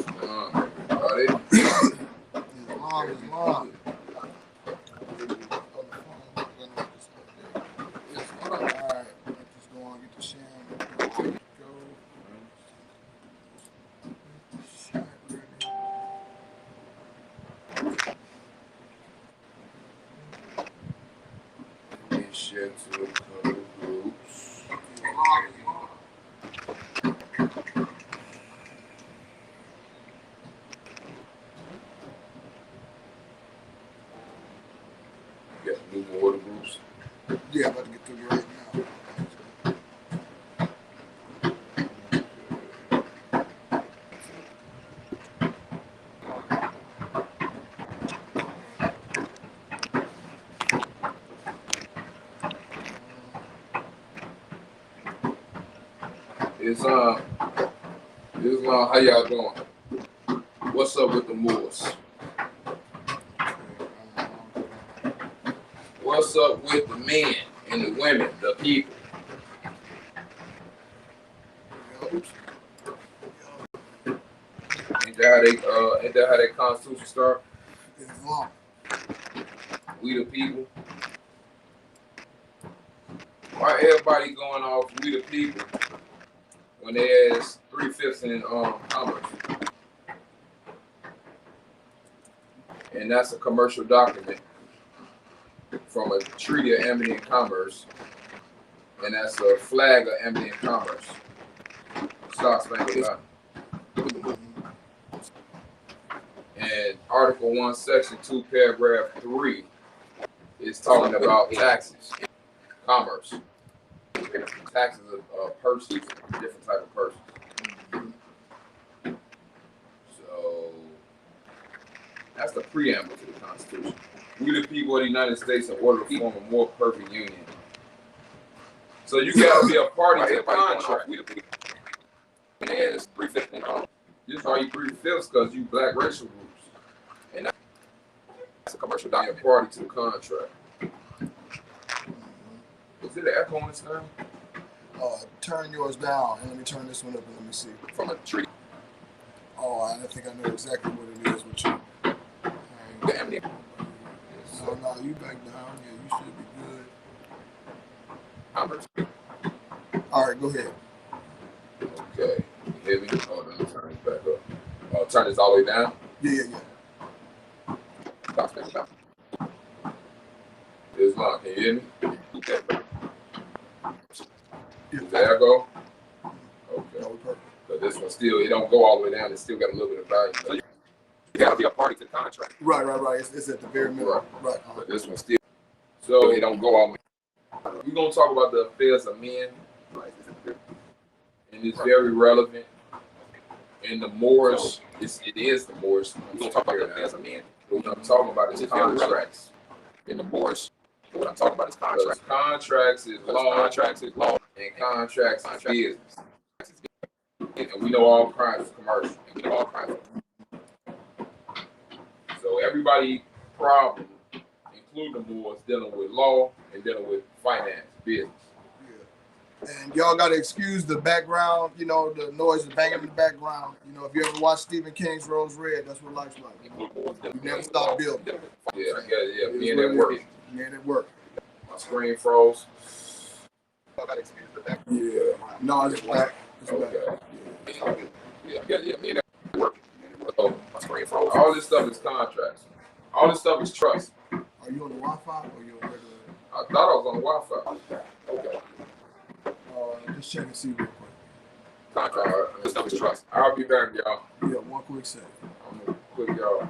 Islam. Alright, let's go on get the sham. Go. Shot ready. And share to a couple groups. You got new water groups. Yeah, I'm about to get through it right now. Islam, how y'all doing? What's up with the Moors? What's up with the men and the women, the people? Ain't that how that Constitution start? Islam. We the people. Why everybody going off we the people when there's 3/5 in commerce? And that's a commercial document from a treaty of amity and commerce, and that's a flag of amity and commerce. Star Spangled Banner. And Article 1, Section 2, Paragraph 3 is talking about taxes, commerce. Taxes of persons, different type of persons. So that's the preamble to the Constitution. We the people of the United States in order to form a more perfect union. So you gotta be a party to the contract. We the people. And it's 3/5. This is why you 3/5 because you black racial groups. And that's a commercial document. Party to the contract. Is it an echo on this thing? Turn yours down and let me turn this one up and let me see. From a tree. Oh, I think I know exactly what it is with you. Damn it. So now you back down. Yeah, you should be good. Commerce. All right, go ahead. Okay. You hear me? Hold on, turn it back up. Turn this all the way down? Yeah. Stop. Islam, can you hear me? Okay. Yeah. Does that go? Okay. No, we're perfect. But this one still, it don't go all the way down. It still got a little bit of value. So you gotta be a party to the contract. Right. It's at the very middle. Right. But this one still, so it don't go all the way. We're gonna talk about the affairs of men. And it's very relevant. And the Moors, it is the Moors. We're gonna talk about the affairs of men. What I'm talking about is contracts. And the Moors, what I'm talking about is contracts. Contracts is law. And contracts is business. And we know all kinds of commercial. So everybody problem, including the Moors, dealing with law and dealing with finance, business. And y'all got to excuse the background, the noise is banging in the background. If you ever watch Stephen King's Rose Red, that's what life's like. You never stop building. Yeah, I get it. Yeah, being at work. My screen froze. I got to excuse the background. Yeah. No, it's back. Okay. Yeah, being at work. So my screen froze. All this stuff is contracts. All this stuff is trust. Are you on the Wi-Fi or you on regular? I thought I was on the Wi-Fi. Okay. Just check and see real quick. Contract. This stuff is trust. I'll be back, y'all. Yeah, one quick second. I'm gonna put y'all.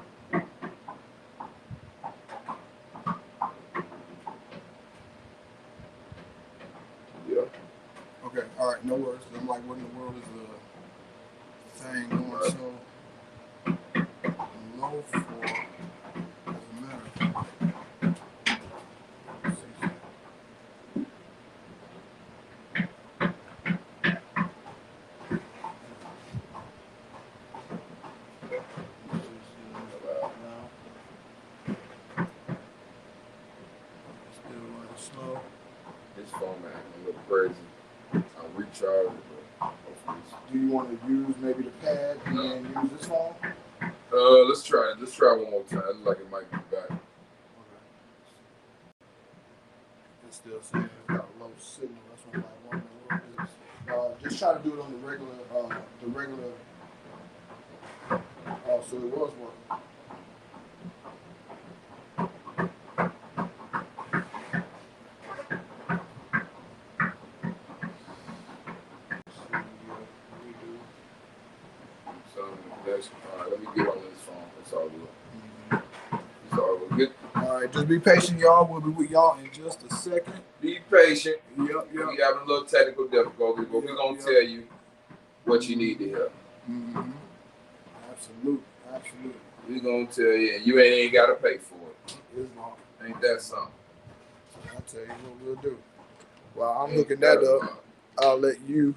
Yeah. Okay. All right. No worries. I'm like, what in the world is the thing going so low for? Doesn't matter. This phone man, a little crazy. I'll recharge it, but hopefully do you want to use maybe the pad and then use this phone? Let's try it. Let's try one more time. It looks like it might be back. Okay. It's still saying it's got a low signal. That's what I'm wondering what it is. Just try to do it on the regular. Oh, so it was working. All right, let me get on this phone. That's all good. It's all good. All right, just be patient, y'all. We'll be with y'all in just a second. Be patient. Yep. We having a little technical difficulty, but we're gonna tell you what you need to hear. Mm-hmm. Absolutely. We're gonna tell you, and you ain't gotta pay for it. It's long. Ain't that something? I'll tell you what we'll do. While I'm looking that up, I'll let you.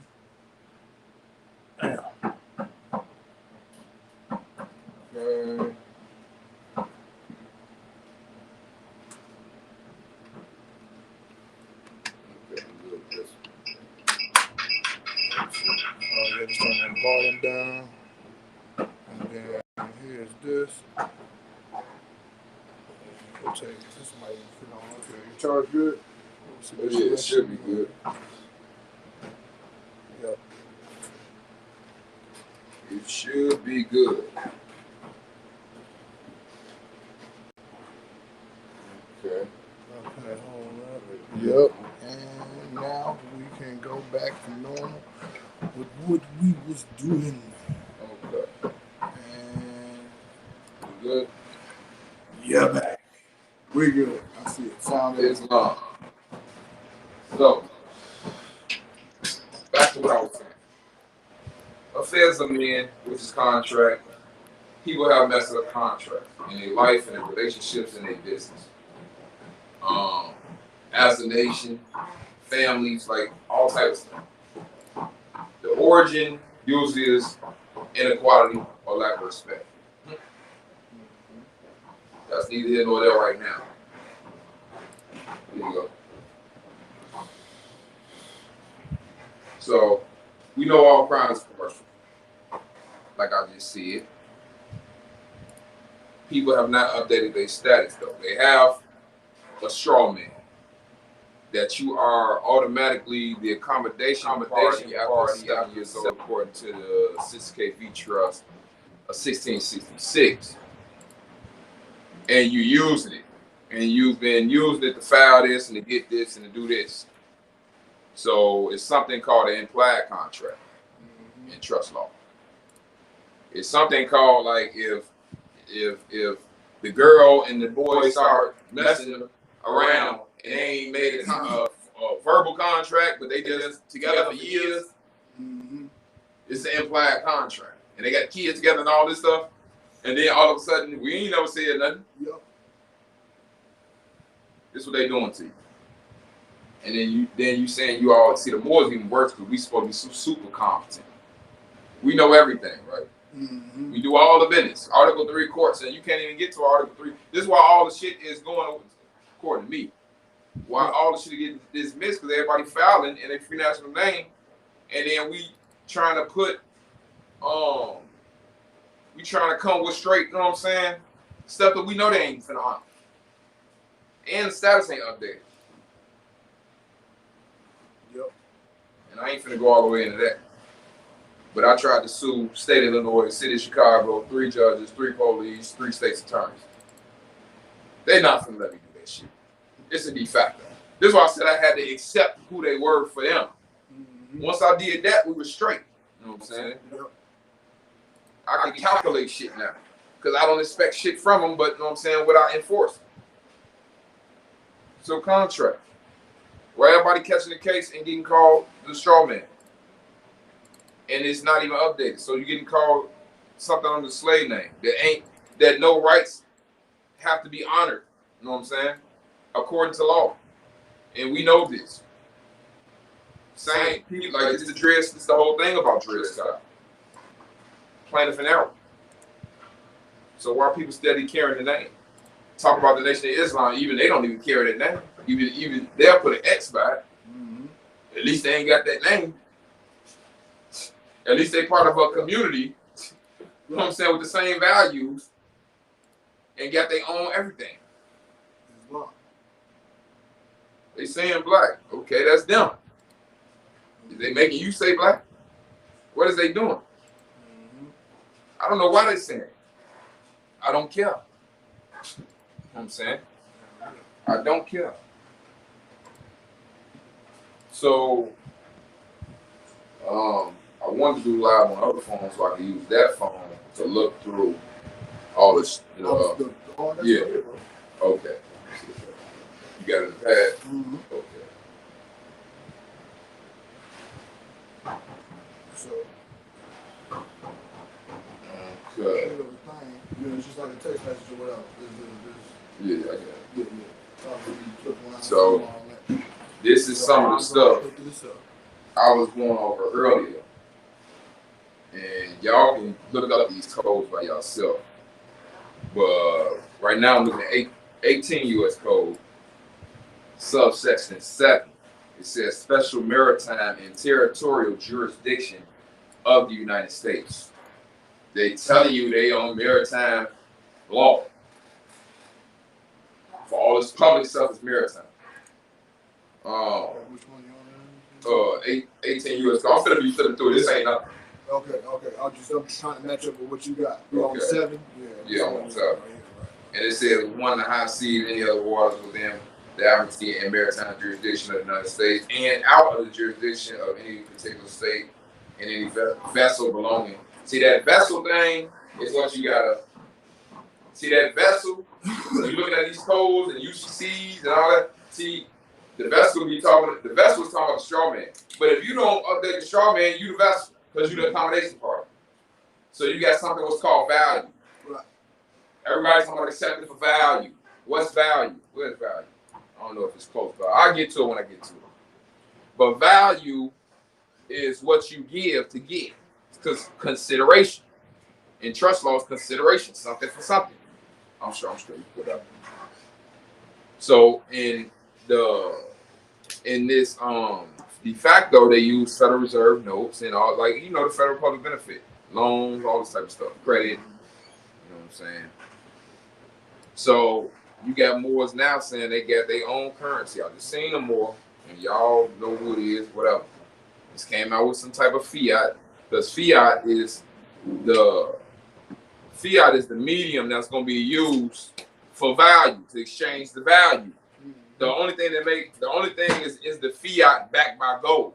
Okay. Yeah, just turn that volume down. And then here's this. We'll take this might even fit on. Okay, your charge good? Yeah, it should be good. Yep. It should be good. Okay. Yep. And now we can go back to normal with what we was doing. Okay. And We good? yeah, back. We good. I see it. Sound It's long. So, back to what I was saying. Affairs of men, which is contract. People have messed up contracts in their life and their relationships and their business. As a nation, families, like all types of stuff. The origin usually is inequality or lack of respect. That's neither here nor there right now. Here you go. So, we know all crime is commercial. Like I just said. People have not updated their status though. They have a straw man that you are automatically the accommodation party after 7 years old, according to the 6KV Trust of 1666. And you're using it. And you've been using it to file this and to get this and to do this. So it's something called an implied contract in trust law. It's something called like if the girl and the boy start messing around and they ain't made a verbal contract, but they just together for years, it's an implied contract. And they got kids together and all this stuff. And then all of a sudden, we ain't never said nothing. Yep. This is what they doing to you. And then you saying you all see the more is even worse because we supposed to be super competent. We know everything, right? Mm-hmm. We do all the business. Article 3 courts, and you can't even get to Article 3. This is why all the shit is going, according to me, why all the shit get dismissed because everybody filing in a free national name, and then we trying to put, we trying to come with straight, you know what I'm saying? Stuff that we know they ain't finna honor. And the status ain't updated. Yep. And I ain't finna go all the way into that. But I tried to sue state of Illinois, city of Chicago, 3 judges, 3 police, 3 state's attorneys. They not finna let me do that shit. It's a de facto. This is why I said I had to accept who they were for them. Mm-hmm. Once I did that, we were straight. You know what I'm saying? Yep. I can calculate shit now. Because I don't expect shit from them, but you know what I'm saying, without enforcing. So contract. Where everybody catching the case and getting called the straw man. And it's not even updated. So you're getting called something under the slave name. That no rights have to be honored. You know what I'm saying? According to law. And we know this. Same people, like it's the whole thing about Dred Scott. Plaintiff and error. So why are people steady carrying the name? Talk about the Nation of Islam, even they don't even carry that name. Even they'll put an X by it. Mm-hmm. At least they ain't got that name. At least they part of a community, you know what I'm saying, with the same values and got their own everything. They saying black. Okay, that's them. Is they making you say black? What is they doing? I don't know why they saying it. I don't care. You know what I'm saying? I don't care. So, I wanted to do live on other phones so I could use that phone to look through all this. Yeah. Okay. You got it in the pad? Mm-hmm. Okay. So, Okay. you know, it's just like a text message or whatever. Yeah, I got it. Yeah. So, this is some of the stuff I was going over earlier. And y'all can look up these codes by yourself. But right now I'm looking at 18 U.S. Code, subsection 7. It says special maritime and territorial jurisdiction of the United States. They telling you they on maritime law. For all this public stuff is maritime. Which one you on? 18 U.S. Code. I'm gonna be flipping through. This ain't nothing. Okay. I'm just trying to match up with what you got. You Okay. on 7? Yeah, I'm on 7. And it says one the high seas any other waters within the admiralty and maritime jurisdiction of the United States and out of the jurisdiction of any particular state and any vessel belonging. See that vessel thing is what you gotta see. That vessel, when you're looking at these codes and UCCs and all that, see the vessel is talking about the straw man. But if you don't update the straw man, you the vessel, because you're the accommodation party. So you got something what's called value. Right. Everybody's talking about accepting for value. What's value? Where's value? I don't know if it's close, but I'll get to it when I get to it. But value is what you give to get. It's consideration. In trust law, it's consideration, something for something. I'm sure I'm straight put up. So in this de facto, they use Federal Reserve notes and all, like, you know, the federal public benefit, loans, all this type of stuff, credit. You know what I'm saying? So you got Moors now saying they got their own currency. I just seen them more, and y'all know who it is, whatever. This came out with some type of fiat, because fiat is the medium that's going to be used for value, to exchange the value. The only thing is the fiat backed by gold.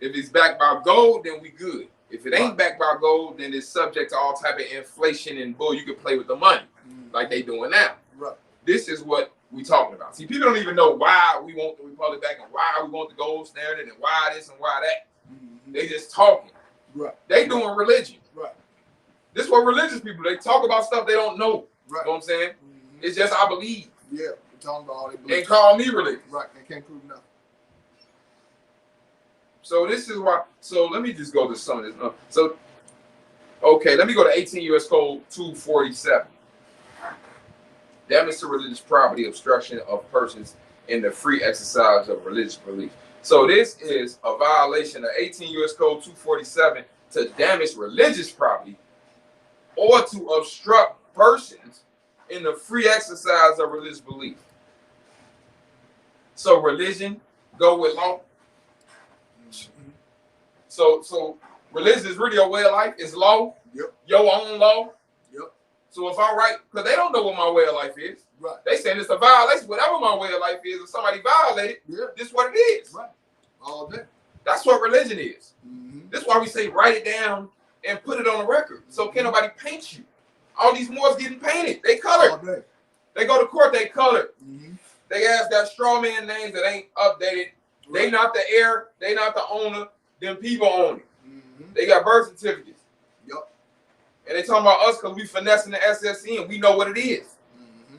If it's backed by gold, then we good. If it ain't backed by gold, then it's subject to all type of inflation and bull. You can play with the money like they doing now. Right. This is what we talking about. See, people don't even know why we want the republic back and why we want the gold standard and why this and why that. Mm-hmm. They just talking. Right. They doing religion. Right. This is what religious people, they talk about stuff they don't know. Right. You know what I'm saying? Mm-hmm. It's just I believe. Yeah. We're talking about all they believe. And call me religious. Right. They can't prove nothing. So this is why. So let me just go to some of this. So, okay, let me go to 18 U.S. Code 247. Damage to religious property, obstruction of persons in the free exercise of religious belief. So this is a violation of 18 U.S. Code 247 to damage religious property or to obstruct persons in the free exercise of religious belief. So religion go with law. So religion is really your way of life. It's law. Yep. Your own law. Yep. So if I write, because they don't know what my way of life is. Right. They saying it's a violation. Whatever my way of life is, if somebody violated, this is what it is. Right. All day. That's what religion is. Mm-hmm. That's why we say write it down and put it on the record. So can't nobody paint you. All these Moors getting painted. They colored. All day. They go to court, they colored. Mm-hmm. They ask that straw man names that ain't updated. Right. They not the heir, they not the owner, them people own it. Mm-hmm. They got birth certificates. Yep. And they talking about us because we finessing the SSC and we know what it is. Mm-hmm.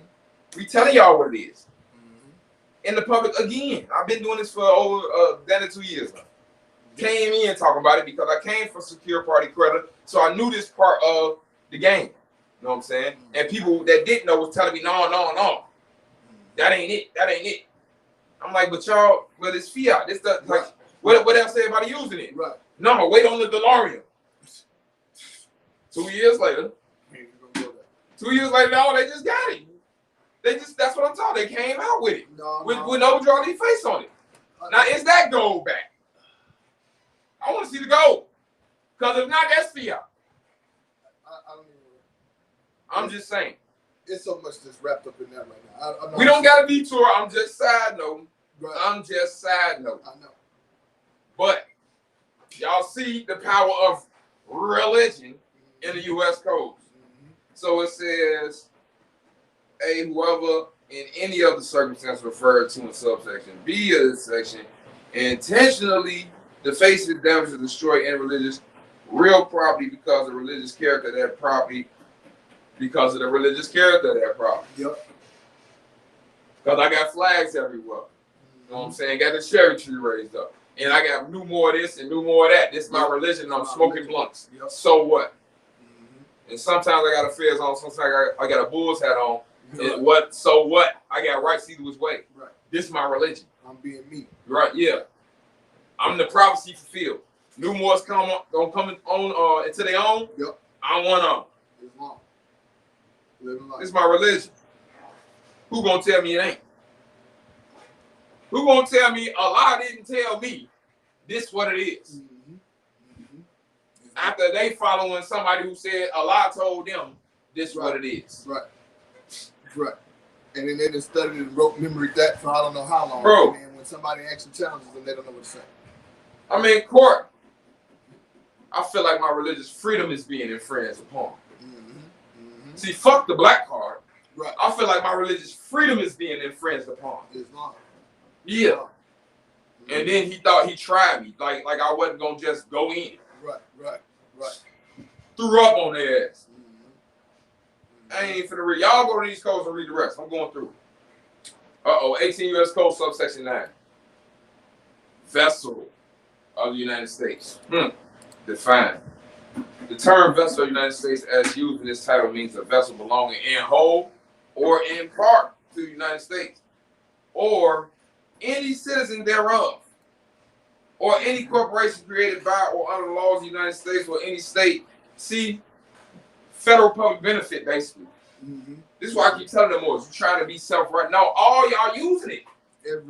We telling y'all what it is. Mm-hmm. In the public again. I've been doing this for over 2 years now. Came in talking about it because I came from secure party credit, so I knew this part of the game. You know what I'm saying? Mm-hmm. And people that didn't know was telling me, no. That ain't it. I'm like, but y'all, well, it's fiat. This stuff, like, what else say about using it? Right. No, wait on the DeLorean. 2 years later. 2 years later, no, they just got it. That's what I'm talking. They came out with it. With no Jolly face on it. Now, is that gold back? I want to see the gold. Because if not, that's fiat. I don't even. I'm just saying. It's so much that's wrapped up in that right now. We don't got a detour. I'm just side note. Right. I'm just side note. I know. But y'all see the power of religion in the U.S. codes. So it says, A, whoever in any of the circumstances referred to in subsection B of this section intentionally defaces, damages, or destroy any religious real property because of the religious character of that property, because of the religious character of that property. Yep. Because I got flags everywhere. You know what I'm saying? Got the cherry tree raised up. And I got new more of this and new more of that. This is my religion. And I'm smoking blunts. Yep. So what? And sometimes I got a fez on. Sometimes I got a bull's hat on. And what? So what? I got rights either which way. Right. This is my religion. I'm being me. Right? Yeah. I'm the prophecy fulfilled. New more's gonna come on into their own. Yep. I'm one of them. Islam. Living life. This is my religion. Who gonna tell me it ain't? Who gonna tell me Allah didn't tell me this what it is? After they following somebody who said Allah told them this what it is. Right. Right. And then they just studied and wrote memory that for I don't know how long. Bro. And then when somebody actually challenges them, they don't know what to say. I'm in court. I feel like my religious freedom is being infringed upon. See, fuck the black card. Right. I feel like my religious freedom is being infringed upon. Islam. Yeah. And then he thought he tried me. Like I wasn't gonna just go in. Right. Threw up on their ass. I ain't finna read. Y'all go to these codes and read the rest. I'm going through. 18 U.S. Code, subsection 9. Vessel of the United States. Defined. The term vessel of the United States as used in this title means a vessel belonging in whole or in part to the United States, or any citizen thereof, or any corporation created by or under the laws of the United States or any state. See, federal public benefit, basically. This is why I keep telling them more. You trying to be self-right. No, all y'all using it.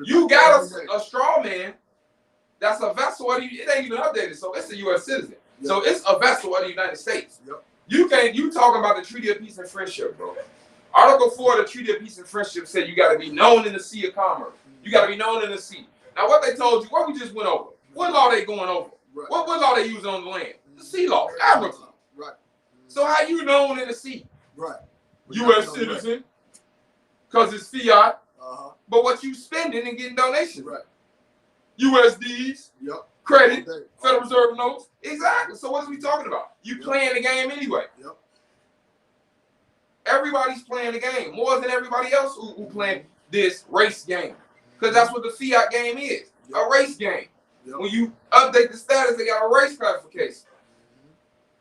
You got a straw man that's a vessel of the, it ain't even updated, so it's a U.S. citizen. Yep. So it's a vessel of the United States. Yep. You talking about the Treaty of Peace and Friendship, bro. Article 4 of the Treaty of Peace and Friendship said you got to be known in the sea of commerce. You got to be known in the sea. Now, what they told you, what we just went over, what law they going over? Right. What law they using on the land? The sea law, Africa. Right. So how you known in the sea? Right. U.S. citizen, because it's fiat. But what you spending and getting donations? Right. USDs. Yep. Credit. Federal Reserve notes. Exactly. So what are we talking about? You playing the game anyway. Yep. Everybody's playing the game more than everybody else who playing this race game, because that's what the fiat game is. A race game. Yep. When you update the status, they got a race classification.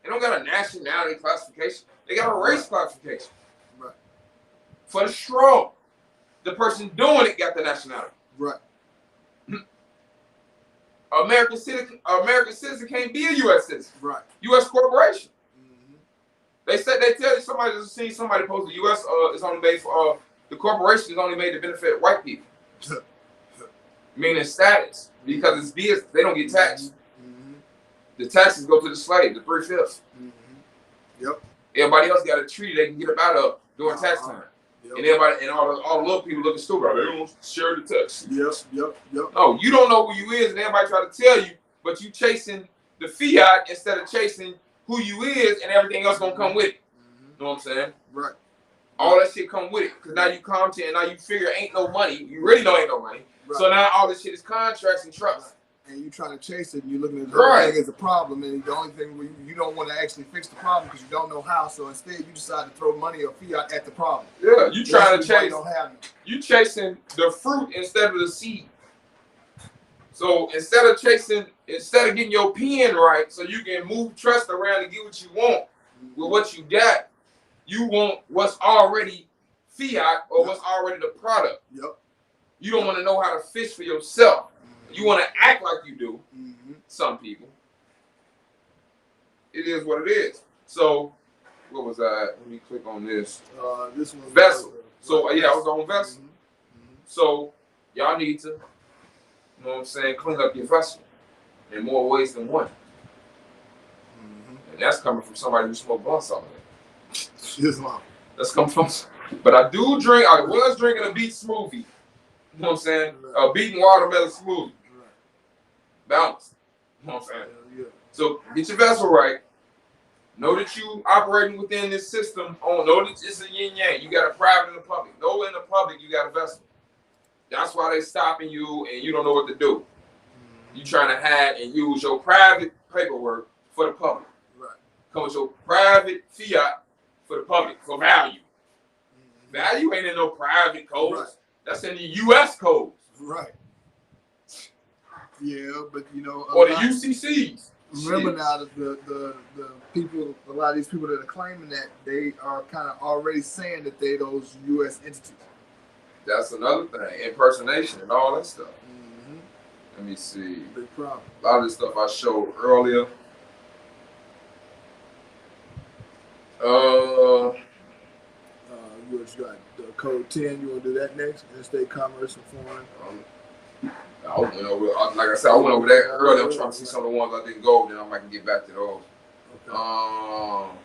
They don't got a nationality classification. They got a race classification. Right. For the straw, the person doing it got the nationality. Right. American citizen can't be a U.S. citizen. Right. U.S. corporation. They said they tell you somebody just seen somebody post the U.S. Is only made for the corporation is only made to benefit white people. Meaning status, because it's business. They don't get taxed. The taxes go to the slave, the 3/5. Yep. Everybody else got a treaty they can get up out of during tax time. Yep. And everybody and all the little people looking stupid. They don't share the tax. Yep. No, you don't know who you is, and everybody try to tell you, but you chasing the fiat instead of chasing who you is, and everything else gonna come with it. You know what I'm saying? Right. All that shit come with it, because now you content, and now you figure ain't no money. You really know ain't no money. Right. So now all this shit is contracts and trusts. And you trying to chase it, and you're looking at the whole thing as a problem, and the only thing where you don't want to actually fix the problem because you don't know how. So instead, you decide to throw money or fiat at the problem. Yeah, you trying to chase. You chasing the fruit instead of the seed. So instead of getting your pen right, so you can move trust around and get what you want with what you got, you want what's already fiat or what's already the product. Yep. You don't want to know how to fish for yourself. You want to act like you do, some people, it is what it is. So, what was I? Let me click on this. This one. Vessel. So yeah, I was on Vessel. So y'all need to, you know what I'm saying, clean up your vessel in more ways than one. And that's coming from somebody who smoked blunts all day. That's coming from. But I do drink. I was drinking a beet smoothie. You know what I'm saying? A beet and watermelon smoothie. Balanced. You know what I'm saying? So get your vessel right. Know that you operating within this system. Know that it's a yin yang. You got a private and a public. Know in the public you got a vessel. That's why they stopping you and you don't know what to do. You trying to hide and use your private paperwork for the public. Right. Come with your private fiat for the public for value. Value ain't in no private codes. Right. That's in the U.S. codes. Right. Yeah, but you know, or the UCCs. Remember now that the people, a lot of these people that are claiming that, they are kind of already saying that they those U.S. entities. That's another thing, impersonation and all that stuff. Let me see. Big problem. A lot of this stuff I showed earlier. You just got the code 10. You want to do that next? Interstate commerce and foreign. I went over, like I said, I went over that earlier. I'm trying to see some of the ones I didn't go over, then I might get back to those. Okay.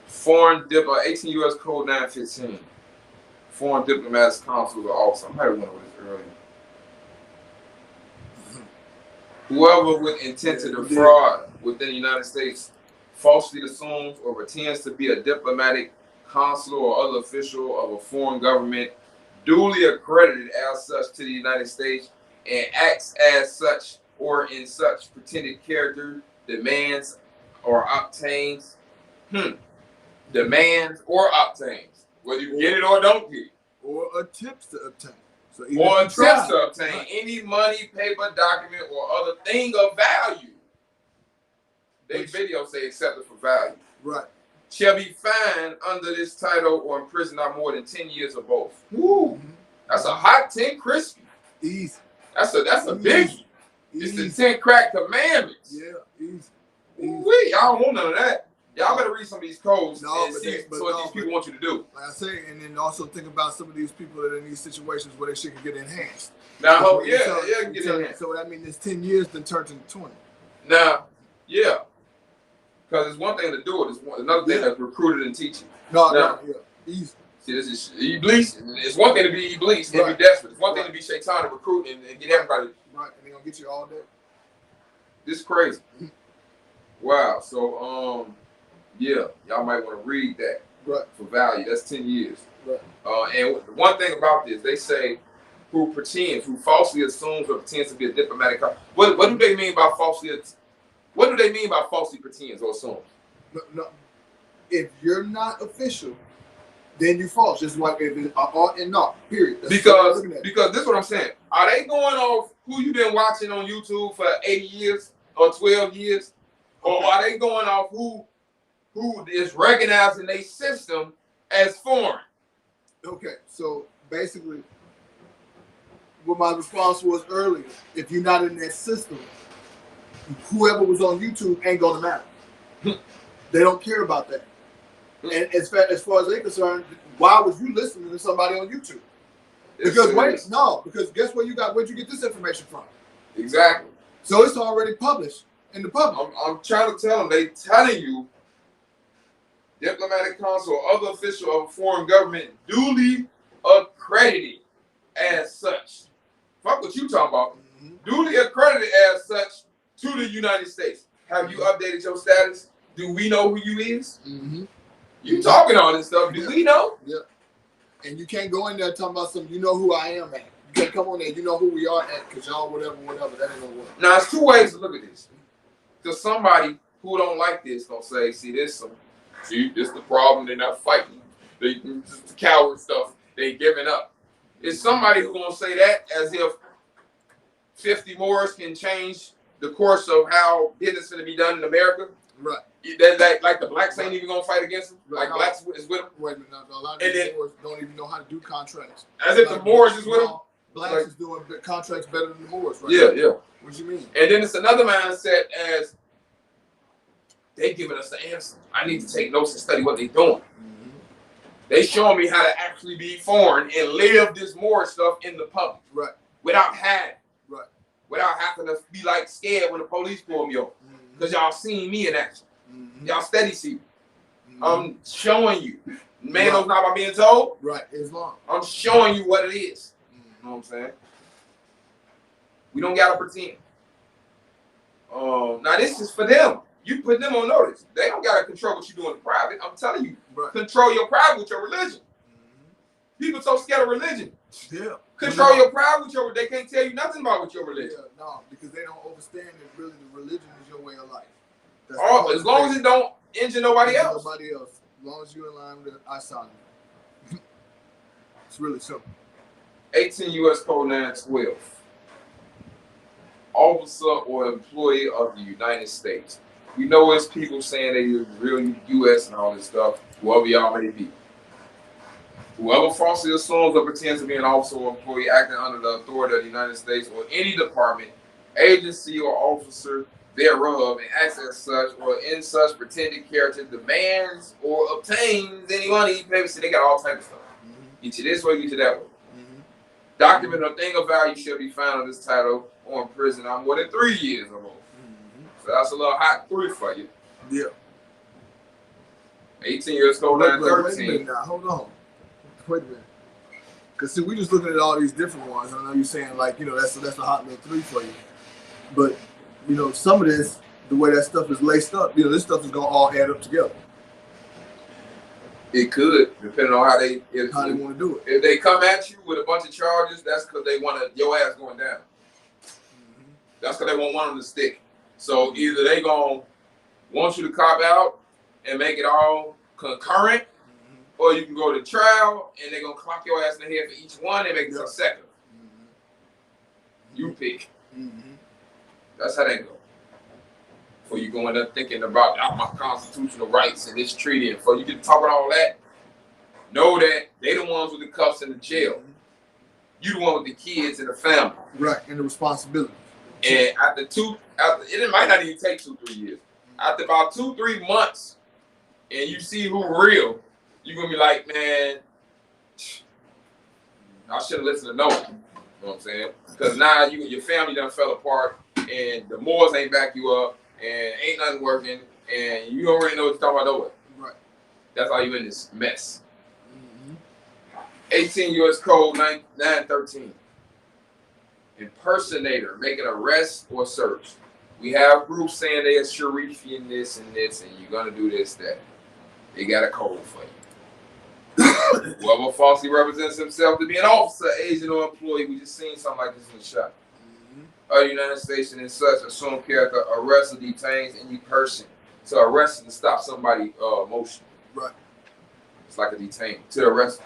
Foreign diplomat, 18 U.S. Code 915. Foreign diplomats, consuls, or officers. I might have went over this earlier. Whoever with intent to defraud within the United States falsely assumes or pretends to be a diplomatic, consular, or other official of a foreign government duly accredited as such to the United States and acts as such or in such pretended character demands or obtains. Demands or obtains. Whether you get it or don't get it. Or attempts to obtain. So or attempts to obtain any money, paper, document, or other thing of value. They video say accepted for value. Right. Shall be fined under this title or imprisoned not more than 10 years or both. Woo! That's a hot 10 crispy. Easy. That's a biggie. It's the 10 crack commandments. Yeah, easy. Wait, y'all don't want none of that. Y'all better read some of these codes and see what these people want you to do. Like I say, and then also think about some of these people that are in these situations where they shit can get enhanced. Now, get enhanced. So that means it's 10 years then turns into 20. Now, yeah. Because it's one thing to do it. It's another thing that's recruited and teaching. Easy. See, this is Iblis. It's one thing to be Iblis and be desperate. It's one thing to be Shaitan and recruit and get everybody. Right, and they're going to get you all day. This is crazy. Wow. So, yeah, y'all might want to read that for value. That's 10 years. Right. And one thing about this, they say who falsely assumes or pretends to be a diplomatic. What do they mean by falsely? What do they mean by falsely pretends or assumes? No. If you're not official, then you false. Just like if it's and not. Period. That's because this is what I'm saying. Are they going off who you've been watching on YouTube for 8 years or 12 years, or are they going off who is recognizing their system as foreign? Okay, so basically, what my response was earlier, if you're not in that system, whoever was on YouTube ain't gonna matter. They don't care about that. And as far as they're concerned, why was you listening to somebody on YouTube? Because guess where'd you get this information from? Exactly. So it's already published in the public. I'm trying to tell them, they telling you diplomatic consul or other official of a foreign government duly accredited as such. Fuck what you talking about. Duly accredited as such to the United States. Have you updated your status? Do we know who you is? You talking all this stuff. Do we know? Yeah. And you can't go in there talking about something, you know who I am at. You can't come on there, you know who we are at, because y'all whatever. That ain't gonna work. Now, there's two ways to look at this. Because somebody who don't like this gonna say, see, this is the problem. They're not fighting. They just the coward stuff. They giving up. It's somebody who's gonna say that as if 50 Moors can change the course of how business is going to be done in America. Right. Like the blacks ain't even gonna fight against them. Like blacks is with them. Wait a minute, a lot of these Moors don't even know how to do contracts. As if the Moors is with them. Blacks is doing contracts better than the Moors, right? Yeah. What you mean? And then it's another mindset as they giving us the answer. I need to take notes and study what they're doing. They showing me how to actually be foreign and live this more stuff in the public. Right. Without hiding. Right. Without having to be like scared when the police pull me over. Because y'all seen me in action. Y'all steady see me. I'm showing you. Man knows not by being told. Right. Islam. I'm showing you what it is. You know what I'm saying? We don't gotta pretend. Now this is for them. You put them on notice. They don't gotta control what you do in private. I'm telling you, control your private with your religion. People so scared of religion. Yeah. Control your private with your. They can't tell you nothing about what your religion. Yeah, no, because they don't understand that really the religion is your way of life. That's as long as it don't injure nobody else. Nobody else. As long as you're in line with Islam. It's really simple. 18 U.S. Code 912. Officer or employee of the United States. You know, it's people saying they real U.S. and all this stuff. Whoever y'all may be. Whoever falsely assumes or pretends to be an officer or employee acting under the authority of the United States or any department, agency, or officer thereof and acts as such or in such pretended character demands or obtains any money, payments. See, they got all types of stuff. Get you this way, get you that way. Document or thing of value shall be found on this title or in prison on more than 3 years or more. So that's a little hot 3 for you. Yeah. 18 years Code 913. Wait a minute now, hold on. Wait a minute. Because see, we just looking at all these different ones. I know you're saying like, you know, that's a hot little 3 for you. But, you know, some of this, the way that stuff is laced up, you know, this stuff is going to all add up together. It could, depending on how they want to do it. If they come at you with a bunch of charges, that's because they want your ass going down. That's because they won't want them to stick. So either they going to want you to cop out and make it all concurrent, or you can go to trial and they're going to clock your ass in the head for each one and make it consecutive. You pick. That's how they go. Before you go in there thinking about my constitutional rights and this treaty, and before you get to talking all that, know that they the ones with the cuffs in the jail. You the one with the kids and the family. Right, and the responsibility. And after it might not even take 2-3 years. After about 2-3 months, and you see who real, you're gonna be like, man, I should have listened to no one. You know what I'm saying? Because now you and your family done fell apart, and the Moors ain't back you up, and ain't nothing working, and you don't really know what you're talking about nowhere. Right. That's how you in this mess. 18 U.S. Code 913. Impersonator, make an arrest or search. We have groups saying they are Sharifian this, and you're gonna do this, that. They got a code for you. Whoever falsely represents himself to be an officer, agent, or employee, we just seen something like this in the shop. Of the United States and in such assumed character, arrests or detains any person. To arrest and stop somebody motion. Right. It's like a detain. To arrest,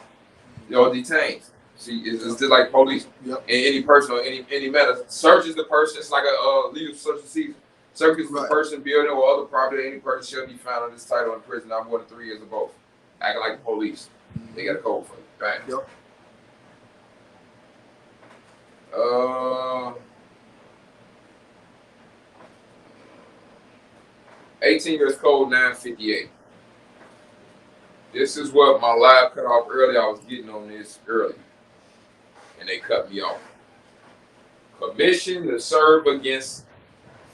detains. See, it's just like police. Yep. And any person or any matter searches the person. It's like a legal search and seizure. Searches the person, building, or other property. Any person shall be found on this title in prison not more than 3 years or both. Acting like the police. They got a code for you. Bang. Yep. 18 years Code 958. This is what my live cut off earlier. I was getting on this early, and they cut me off. Commission to serve against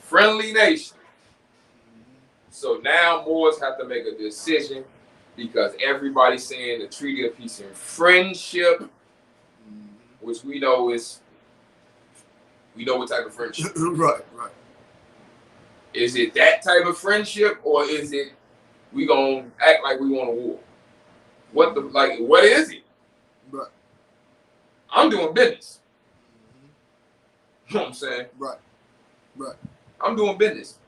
friendly nation. So now Moors have to make a decision because everybody's saying the Treaty of Peace and Friendship, which we know what type of friendship. Right. Is it that type of friendship, or is it we gonna act like we want a war? What is it? Right. I'm doing business. You know what I'm saying? Right. I'm doing business.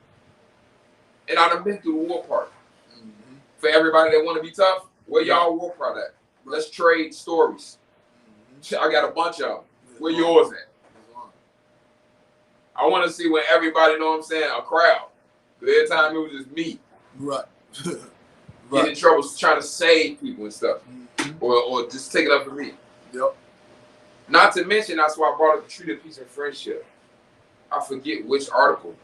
And I done been through the war part. For everybody that want to be tough, where y'all war part at? Let's trade stories. I got a bunch of them. Where yours at? I want to see when everybody, know what I'm saying, a crowd. Every time it was just me. Right. Getting in trouble trying to save people and stuff. Or just take it up for me. Yep. Not to mention, that's why I brought up the Treaty of Peace and Friendship. I forget which article.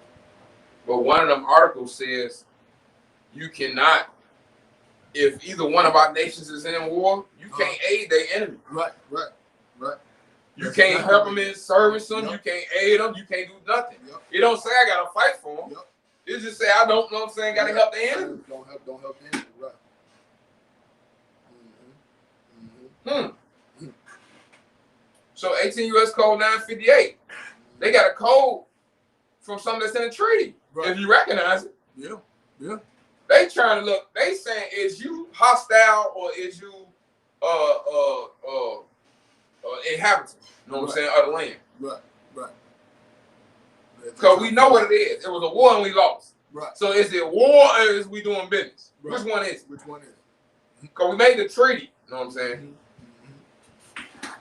But one of them articles says you cannot. If either one of our nations is in war, you can't aid their enemy. Right. You can't help them in service them. You can't aid them. You can't do nothing. It don't say I gotta fight for them. It just say I don't know what I'm saying. Gotta help the enemy. Don't help the enemy. Right. So 18 U.S. Code 958. They got a code from something that's in the treaty. Right. If you recognize it. Yeah. They trying to look. They saying, is you hostile or is you inhabitant? You know what I'm saying? Of the land. Right. Because we know what it is. It was a war and we lost. Right. So is it war or is we doing business? Right. Which one is it? Which one is it? Because we made the treaty. You know what I'm saying?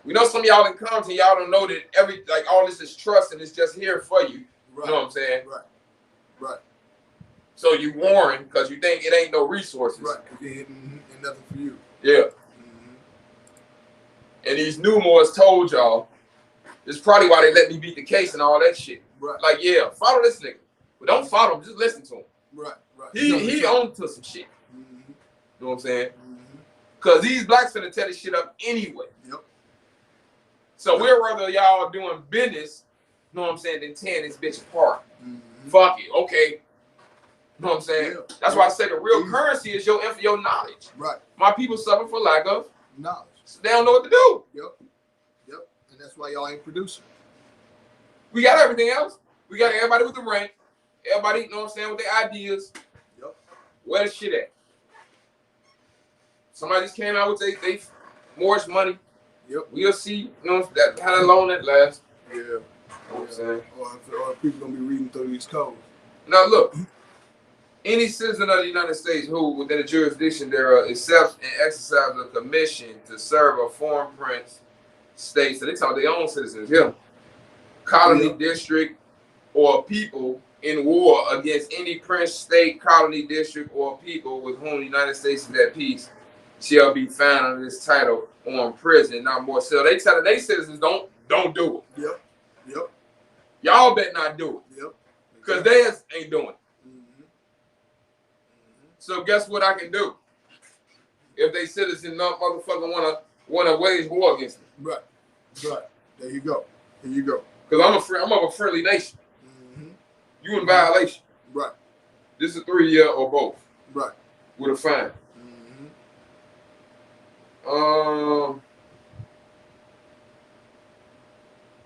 We know some of y'all in Compton, y'all don't know that all this is trust and it's just here for you. Right. You know what I'm saying? Right. So you warring because you think it ain't no resources. Right. And nothing for you. Yeah. And these Newmores told y'all, it's probably why they let me beat the case and all that shit. Right. Like, yeah, follow this nigga. But don't follow him, just listen to him. Right. He owned to some shit. You know what I'm saying? Because these blacks finna tear this shit up anyway. Yep. So we'd rather y'all doing business, you know what I'm saying, than tearing this bitch apart. Fuck it, okay. You know what I'm saying? Yeah. That's why I say the real currency is your knowledge. Right. My people suffer for lack of knowledge. So they don't know what to do. Yep. And that's why y'all ain't producing. We got everything else. We got everybody with the rank. Everybody, you know what I'm saying, with their ideas. Yep. Where the shit at? Somebody just came out with they mortgage money. Yep. We'll see, you know, that how long that lasts. Yeah. You know what I'm saying? Or people gonna be reading through these codes. Now look, any citizen of the United States who, within the jurisdiction thereof, accepts and exercises a commission to serve a foreign prince, state, so they talk their own citizens here, colony, district, or people in war against any prince, state, colony, district, or people with whom the United States is at peace, shall be found under this title on prison, not more. So they tell their citizens don't do it. Yep. Y'all better not do it. Yep. Because theirs ain't doing it. So guess what I can do? If they citizens motherfucker wanna wage war against me. Right. There you go. Because I'm of a friendly nation. You in violation. Right. This is 3-year or both. Right. With a fine.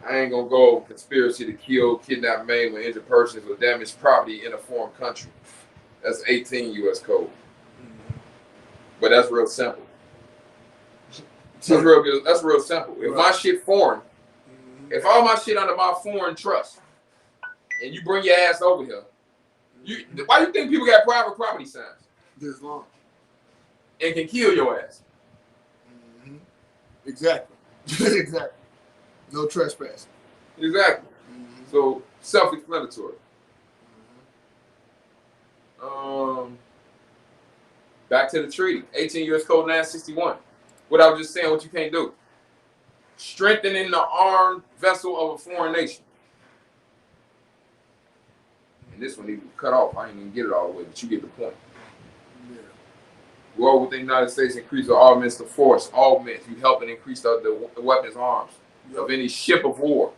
I ain't gonna go conspiracy to kill, kidnap, maim, or injure persons or damage property in a foreign country. That's 18 U.S. Code. But that's real simple. That's real simple. If my shit foreign, if all my shit under my foreign trust, and you bring your ass over here, why you think people got private property signs? Islam. And can kill your ass. Exactly. No trespassing. Exactly. So self-explanatory. Back to the treaty. 18 U.S. Code 961. What I was just saying, what you can't do. Strengthening the armed vessel of a foreign nation. And this one needs to cut off. I didn't even get it all the way, but you get the point. Yeah. War with the United States increase the armaments to force. Augments. You help and increase the weapons arms of any ship of war.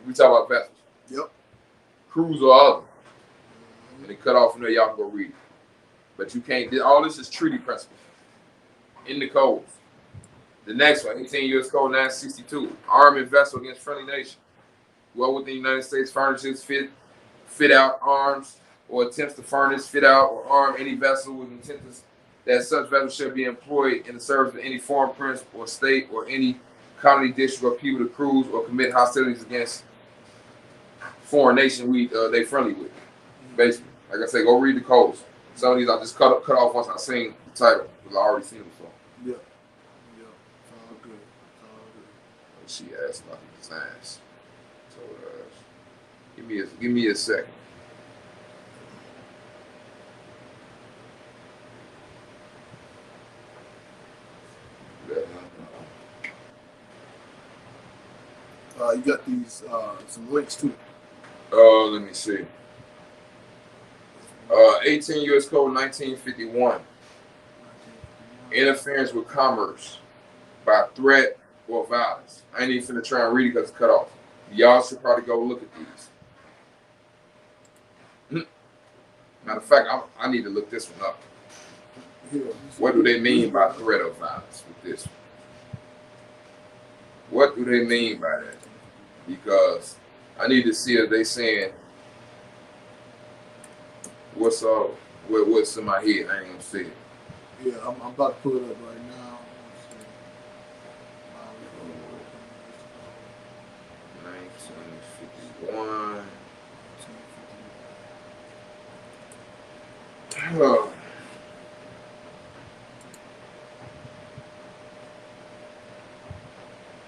We talk about vessels. Yep. Cruise or other. And they cut off from there. Y'all can go read it. But you can't. All this is treaty principles in the codes. The next one, 18 U.S. Code 962. Arm and vessel against friendly nation. Well, within the United States, furnishes, fit out arms, or attempts to furnish, fit out, or arm any vessel with intent that such vessel shall be employed in the service of any foreign prince or state or any colony, district, or people to cruise or commit hostilities against foreign nation they friendly with. Basically, like I say, go read the codes. Some of these I just cut off once I seen the title because I already seen them before. Yeah. All good. She asked about the designs. So give me a second. You got these some links too. Let me see. 18 U.S. Code 1951. Interference with commerce by threat or violence. I ain't even finna try and read it because it's cut off. Y'all should probably go look at these. Matter of fact, I need to look this one up. What do they mean by threat or violence with this? What do they mean by that? Because I need to see if they saying what's in my head. I ain't gonna see it. Yeah, I'm about to pull it up right now. 1951.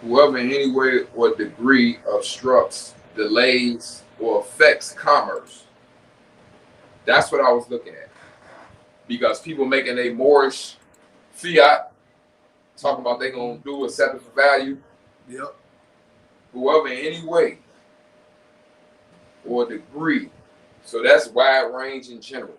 Whoever in any way or degree obstructs, delays, or affects commerce. That's what I was looking at. Because people making a Moorish fiat, talking about they gonna do acceptance for value. Yep. Whoever in any way or degree. So that's wide range in general.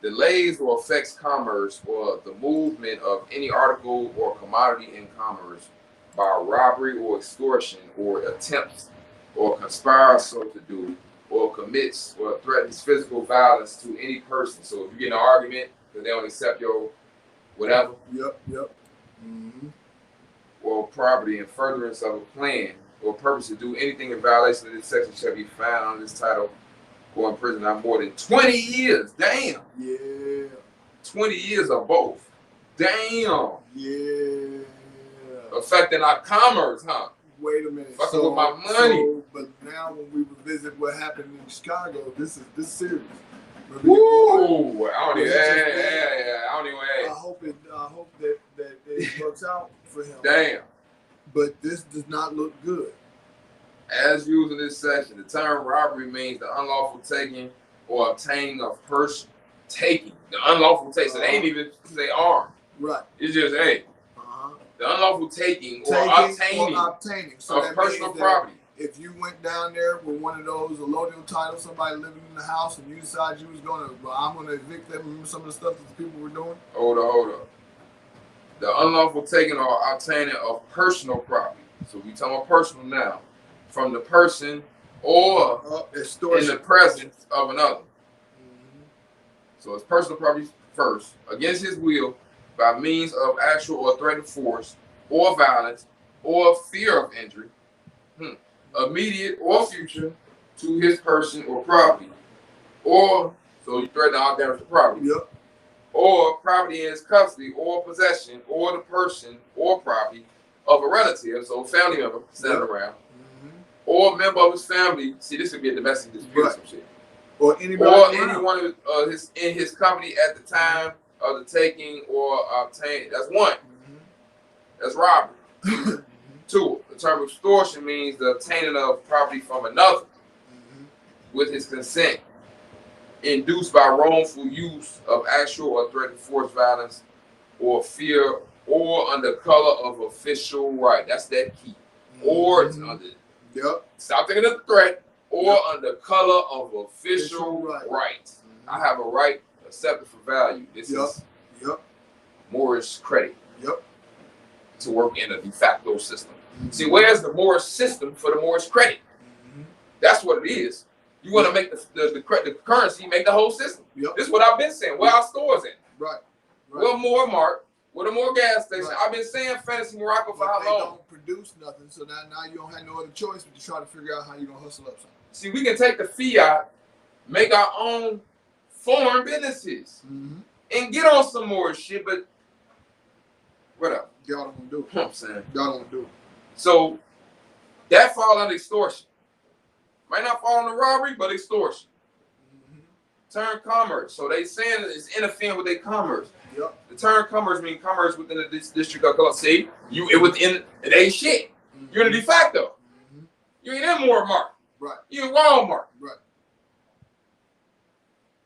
Delays or affects commerce or the movement of any article or commodity in commerce by robbery or extortion or attempts or conspires so to do or commits or threatens physical violence to any person. So if you get in an argument because they don't accept your whatever. Yep. Mm-hmm. Or property in furtherance of a plan or purpose to do anything in violation of this section shall be found on this title or in prison not more than 20 years. Damn. Yeah. 20 years or both. Damn. Yeah. Affecting our commerce, huh? Wait a minute. Fucking with my money. But now when we revisit what happened in Chicago, this is serious. Woo! I don't even. I hope that it works out for him. Damn. But this does not look good. As used in this section, the term robbery means the unlawful taking or obtaining of person. Taking. The unlawful taking. So they ain't even say armed. Right. It's just, hey. The unlawful taking or obtaining so of personal property. If you went down there with one of those allodial titles, somebody living in the house, and you decided you was I'm going to evict them. Remember some of the stuff that the people were doing? Hold up. The unlawful taking or obtaining of personal property. So we talking about personal now. From the person or in the presence of another. Mm-hmm. So it's personal property first, against his will, by means of actual or threatened force or violence or fear of injury, immediate or future, to his person or property, or so you threaten all damage to property, yep. Or property in his custody or possession, or the person or property of a relative, so family member standing around, or member of his family. See, this could be a domestic dispute or some shit. Or anybody or anyone in his company at the time of the taking or obtaining. That's one. That's robbery. Two, the term extortion means the obtaining of property from another with his consent, induced by wrongful use of actual or threatened force, violence, or fear, or under color of official right. That's that key. Or it's under. Yep. Stop thinking of the threat. Or under color of official right. I have a right accepted for value. This is Moorish credit. Yep. To work in a de facto system. See, where's the Moorish system for the Moorish credit? That's what it is. You want to make the currency, make the whole system. Yep. This is what I've been saying. Where our stores at? Right. Where more Mart? Where the more gas station? I've been saying Fantasy Morocco for how long? They don't produce nothing, so now you don't have no other choice but to try to figure out how you're going to hustle up something. See, we can take the fiat, make our own foreign businesses, and get on some more shit, but whatever. Y'all don't want to do it. You know what I'm saying? Y'all don't want to do it. So that fall under extortion. Might not fall under robbery, but extortion. Term commerce. So they saying it's interfering with their commerce. Yep. The term commerce means commerce within the district of Columbia. See, it within it ain't shit. You're in a de facto. You ain't in Walmart. Right. You're in Walmart. Right.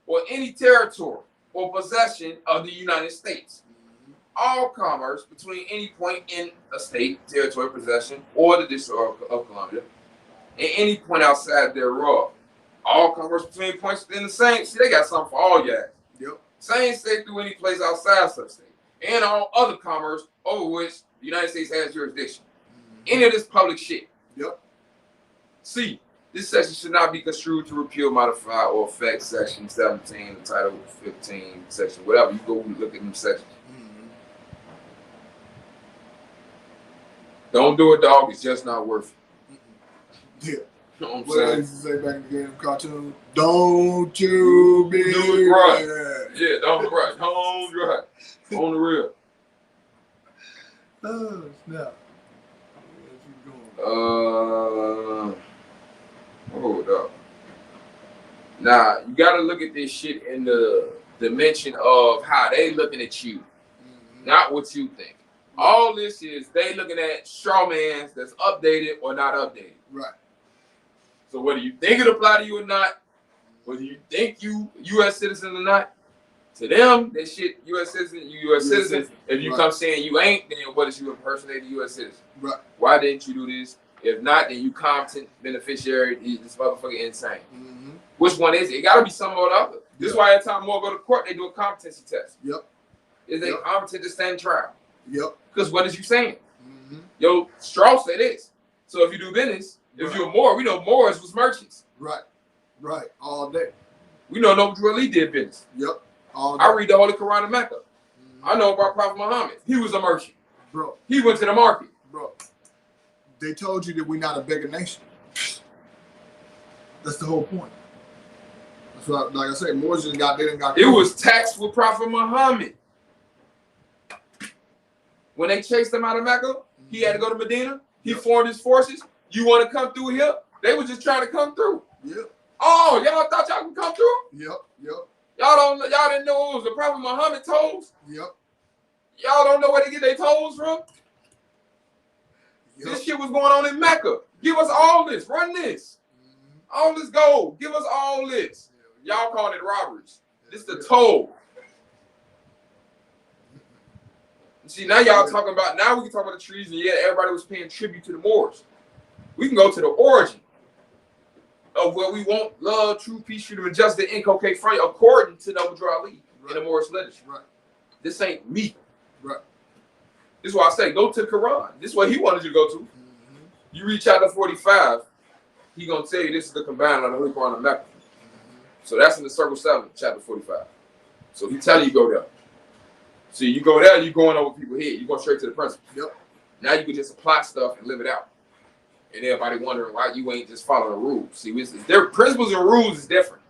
Or any territory or possession of the United States. All commerce between any point in a state, territory, possession, or the district of Columbia, and any point outside thereof, All commerce between points within the same. See, they got something for all y'all. Yep. Same state through any place outside such state, and all other commerce over which the United States has jurisdiction. Any of this public shit. Yep. C. This section should not be construed to repeal, modify, or affect Section 17, the Title 15, Section whatever. You go look at them sections. Don't do it, dog. It's just not worth it. Yeah. You know what I used to say back in the game cartoon? Don't you be do it right. Yeah, don't right. Don't right. On the real. Oh, snap. Hold up. Now, you got to look at this shit in the dimension of how they looking at you, not what you think. All this is they looking at strawmans that's updated or not updated. Right. So whether you think it apply to you or not, whether you think you U.S. citizen or not, to them, that shit U.S. citizen, you U.S. citizen. If you come saying you ain't, then what is you impersonating a U.S. citizen? Right. Why didn't you do this? If not, then you competent beneficiary. This motherfucker insane. Which one is it? It got to be some or the other. This is why every time more go to court, they do a competency test. Yep. Is they competent to stand trial? Yep. Because what is you saying? Yo, Strauss said this. So if you do business, if you're Moore, we know Moors was merchants. Right. Right. All day. We know Noble Ali did business. Yep. All day. I read the Holy Quran in Mecca. I know about Prophet Muhammad. He was a merchant. Bro. He went to the market. Bro. They told you that we're not a bigger nation. That's the whole point. That's what, like I said, Moors just got, they didn't got. It was taxed with Prophet Muhammad. When they chased him out of Mecca, he had to go to Medina. He formed his forces. You want to come through here? They were just trying to come through. Yep. Oh, y'all thought y'all could come through? Yep. Yep. Y'all didn't know it was the Prophet Muhammad toes? Yep. Y'all don't know where to get their toes from? Yep. This shit was going on in Mecca. Give us all this. Run this. All this gold. Give us all this. Y'all called it robberies. This is the toll. See, now y'all talking about, now we can talk about the trees, and yeah, everybody was paying tribute to the Moors. We can go to the origin of where we want love, truth, peace, freedom, and justice to inculcate from you, according to Noble Ali in the Moorish literature. Right. This ain't me. Right. This is why I say, go to the Quran. This is what he wanted you to go to. You read chapter 45, he gonna tell you this is the combined of the Holy Quran and Mecca. So that's in the circle 7, chapter 45. So he telling you go there. So you go there, you going over people's head. You go straight to the principle. Yep. Now you can just apply stuff and live it out. And everybody wondering why you ain't just following the rules. See, their principles and rules is different.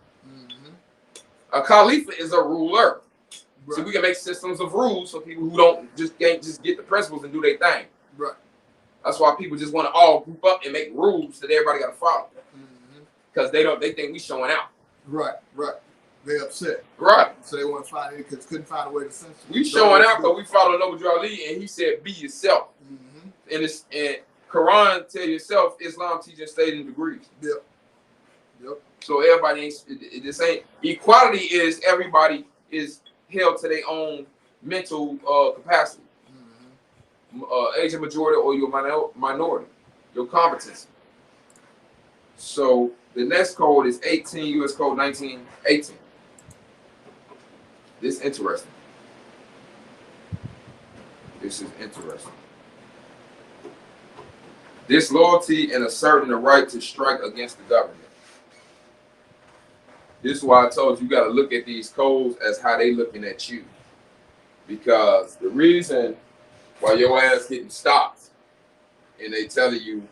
A Khalifa is a ruler. Right. So we can make systems of rules so people who don't just can't just get the principles and do their thing. Right. That's why people just want to all group up and make rules that everybody got to follow. Because they think we showing out. Right. Right. They upset. Right. So they want to find it because couldn't find a way to censor. We showing out because we follow Noble Ali and he said be yourself. And it's and Quran tell yourself Islam teaching state in degrees. Yep. Yep. So everybody ain't this ain't equality is everybody is held to their own mental capacity. Asian majority or your minority, your competency. So the next code is 18 U.S. Code 1918. This is interesting. This is interesting. Disloyalty and asserting the right to strike against the government. This is why I told you got to look at these codes as how they looking at you. Because the reason why your ass getting stopped and they telling you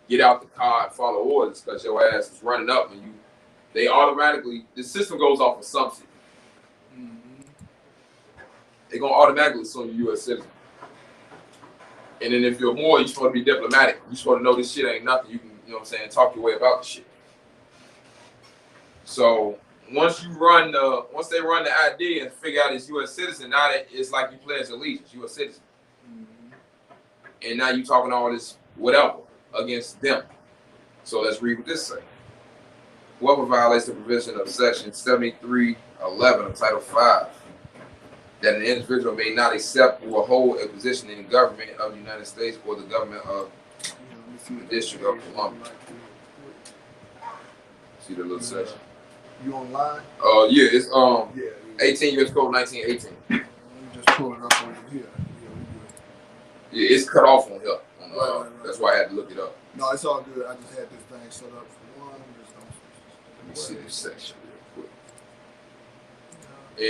get out the car and follow orders because your ass is running up and they automatically, the system goes off assumption. They're going to automatically assume you're a U.S. citizen. And then if you're more, you're supposed to be diplomatic. You're supposed to know this shit ain't nothing. You can, you know what I'm saying, talk your way about the shit. So once they run the ID and figure out it's U.S. citizen, now that it's like you pledge allegiance, you're a citizen. And now you talking all this whatever against them. So let's read what this says. Whoever violates the provision of section 7311 of Title 5, that an individual may not accept or hold a position in the government of the United States or the government of the District of Columbia. See the little section. You online? Yeah, it's 18 U.S. Code 1918. Let me just pull it up over here. Yeah, it's cut off on here. Right. That's why I had to look it up. No, it's all good. I just had this thing set up for one. Let me see this section real quick.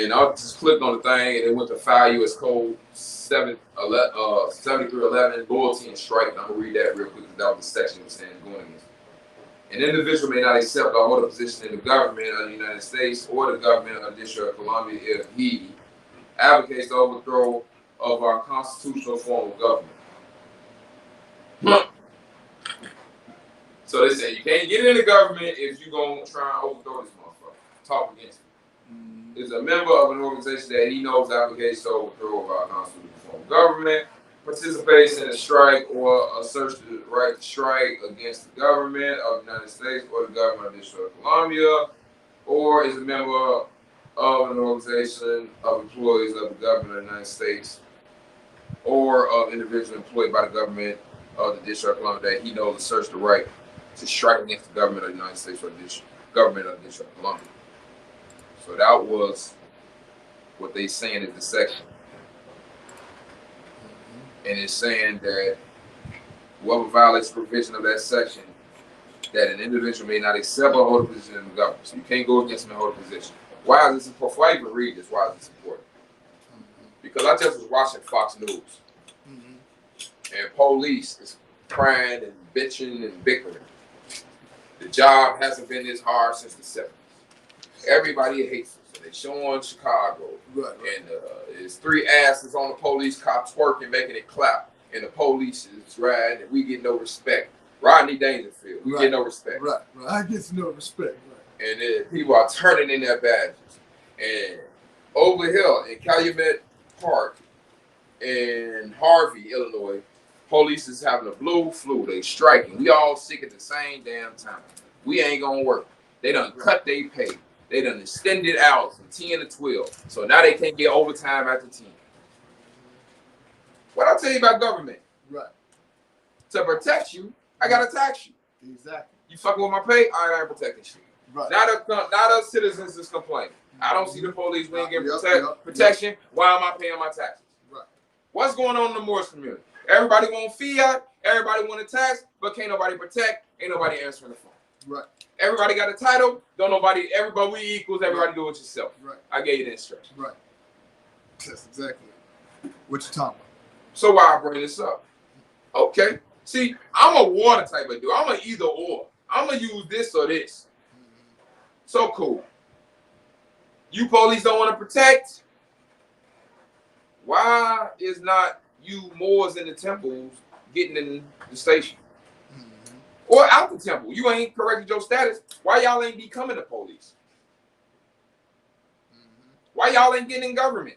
And I just clicked on the thing, and it went to 5 U.S. Code 7311, loyalty and strike. And I'm going to read that real quick because that was the section that was saying going against. An individual may not accept or hold a position in the government of the United States or the government of the District of Columbia if he advocates the overthrow of our constitutional form of government. So they say you can't get in the government if you're going to try and overthrow this motherfucker. Talk against him. Is a member of an organization that he knows advocates the overthrow of our constitutional form of government, participates in a strike or asserts the right to strike against the government of the United States or the government of the District of Columbia, or is a member of an organization of employees of the government of the United States or of individual employed by the government of the District of Columbia that he knows asserts the right to strike against the government of the United States or the government of the District of Columbia. So that was what they saying in the section. And it's saying that whoever violates the provision of that section, that an individual may not accept or hold a position in the government. So you can't go against them and hold a position. Why is this important? Before I even read this, why is this important? Because I just was watching Fox News. And police is crying and bitching and bickering. The job hasn't been this hard since the 70s. Everybody hates it. So they showing Chicago. Right. And it's 3 asses on the police car twerking, making it clap. And the police is riding and we get no respect. Rodney Dangerfield, we get no respect. Right. I get no respect. Right. And then people are turning in their badges. And over here in Calumet Park in Harvey, Illinois, police is having a blue flu. They striking. We all sick at the same damn time. We ain't gonna work. They done cut their pay. They done extended hours from 10 to 12. So now they can't get overtime after 10. What I tell you about government? Right. To protect you, I gotta tax you. Exactly. You fucking with my pay, I ain't protecting shit. Right. Now the citizens is complaining. I don't see the police. We ain't getting protection. Why am I paying my taxes? Right. What's going on in the Morris community? Everybody want fiat. Everybody want a tax, but can't nobody protect. Ain't nobody answering the phone. Right. Everybody got a title. Everybody we equals. Everybody do it yourself. Right. I gave you the instruction. Right. That's exactly what you're talking about. So why I bring this up? Okay. See, I'm a water type of dude. I'm an either or. I'm gonna use this or this. So cool. You police don't want to protect. Why is not you Moors in the temples getting in the station? Or out the temple? You ain't corrected your status. Why y'all ain't becoming the police? Why y'all ain't getting in government?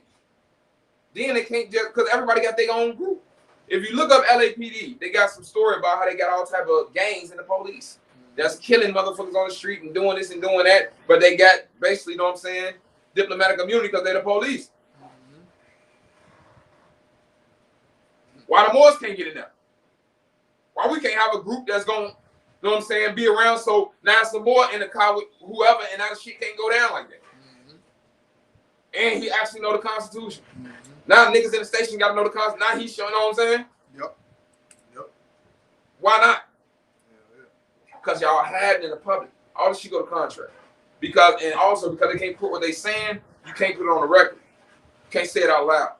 Then they can't just, because everybody got their own group. If you look up LAPD, they got some story about how they got all type of gangs in the police that's killing motherfuckers on the street and doing this and doing that. But they got basically, you know what I'm saying, diplomatic immunity because they're the police. Why the Moors can't get in there? Why we can't have a group that's going to, you know what I'm saying, be around so now some more in the car with whoever and now the shit can't go down like that. And he actually know the Constitution. Now niggas in the station got to know the Constitution. Now he's showing, you know what I'm saying? Yep. Why not? Because y'all hiding in the public. All this shit go to contract. And also because they can't put what they saying, you can't put it on the record. You can't say it out loud.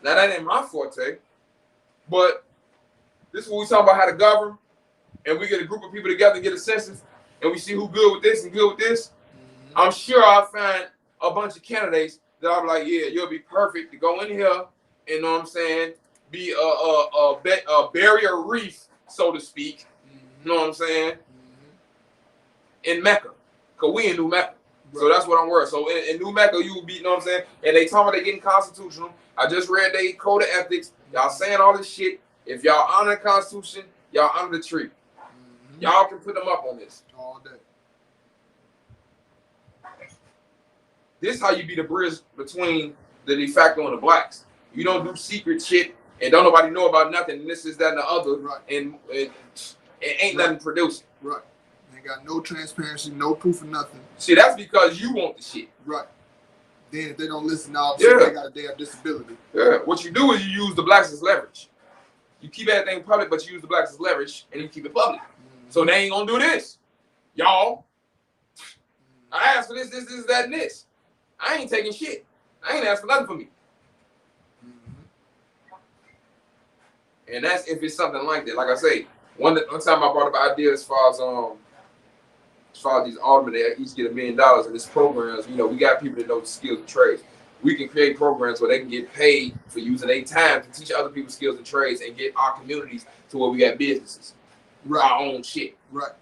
Now that ain't my forte, but this is what we talk about how to govern, and we get a group of people together and get a census, and we see who good with this and good with this. I'm sure I'll find a bunch of candidates that I'll be like, yeah, you'll be perfect to go in here and, you know what I'm saying, be a barrier reef, so to speak, you know what I'm saying, in Mecca, because we in New Mecca. So that's what I'm worried. So in New Mecca, you will be, you know what I'm saying, and they talking about they getting constitutional. I just read their code of ethics. Y'all saying all this shit. If y'all honor the Constitution, y'all honor the tree. Y'all can put them up on this. All day. This how you be the bridge between the de facto and the blacks. You don't do secret shit and don't nobody know about nothing. And this is that and the other. Right. And it ain't nothing producing. Right. got no transparency, no proof of nothing. See, that's because you want the shit. Right. Then if they don't listen, now they got a damn disability. Yeah. What you do is you use the blacks as leverage. You keep everything public, but you use the blacks as leverage, and you keep it public. So they ain't gonna do this, y'all. I asked for this, that, and this. I ain't taking shit. I ain't asked for nothing for me. And that's if it's something like that. Like I say, one time I brought up an idea as far as these aldermen, they each get $1 million in this programs. You know, we got people that know the skills and trades. We can create programs where they can get paid for using their time to teach other people skills and trades and get our communities to where we got businesses, our own shit. Right.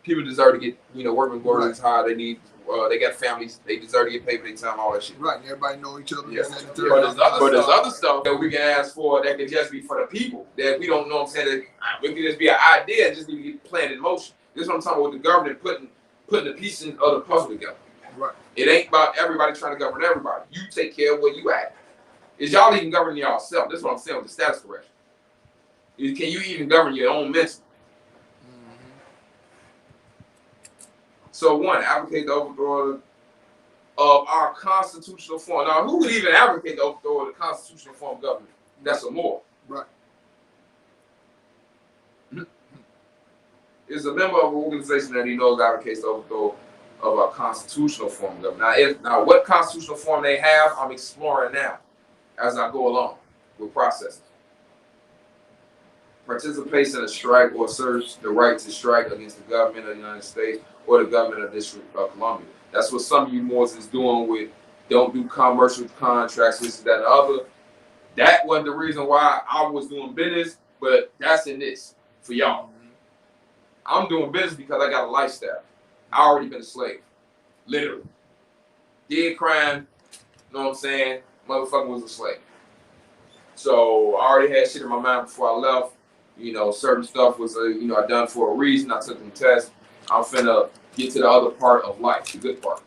People deserve to get, working as hard. They need, they got families. They deserve to get paid for their time, all that shit. Right. Everybody know each other. Yes. But there's other stuff that we can ask for that can just be for the people that we don't know. What I'm saying that we can just be an idea, just need to get planned in motion. This is what I'm talking about with the government putting the pieces of the puzzle together. Right. It ain't about everybody trying to govern everybody. You take care of where you at. Is y'all even governing yourself? That's what I'm saying with the status correction. Can you even govern your own mental? So one, advocate the overthrow of our constitutional form. Now, who would even advocate the overthrow of the constitutional form of government? That's a more. Right. Is a member of an organization that he knows advocates the overthrow of a constitutional form of government. Now, what constitutional form they have, I'm exploring now as I go along with processing. Participates in a strike or asserts the right to strike against the government of the United States or the government of the District of Columbia. That's what some of you Moors is doing with don't do commercial contracts, this, that, and the other. That wasn't the reason why I was doing business, but that's in this for y'all. I'm doing business because I got a lifestyle. I already been a slave, literally. Did crime, you know what I'm saying? Motherfucker was a slave. So I already had shit in my mind before I left. Certain stuff was, I done for a reason. I took them tests. I'm finna get to the other part of life, the good part.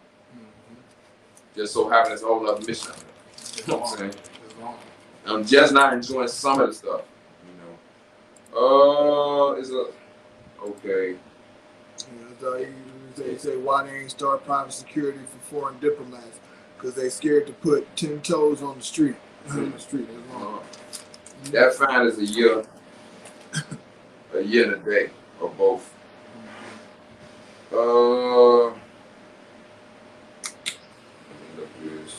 Just so having this whole other mission. You know what I'm saying? I'm just not enjoying some of the stuff. Okay. They say why they ain't start private security for foreign diplomats because they scared to put 10 toes on the street. That fine is a year and a day, or both. Let me look at this.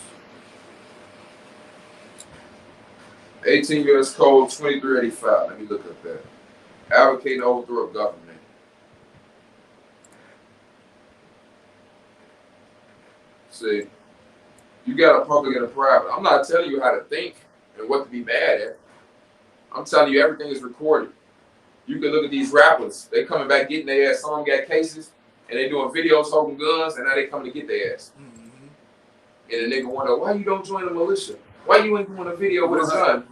18 U.S. Code 2385. Let me look at that. Advocating overthrow of government. See, you got a public and a private. I'm not telling you how to think and what to be bad at. I'm telling you everything is recorded. You can look at these rappers. They coming back getting their ass. Some of them got cases, and they doing videos holding guns, and now they coming to get their ass. And the nigga wonder, why you don't join the militia? Why you ain't doing a video with a gun?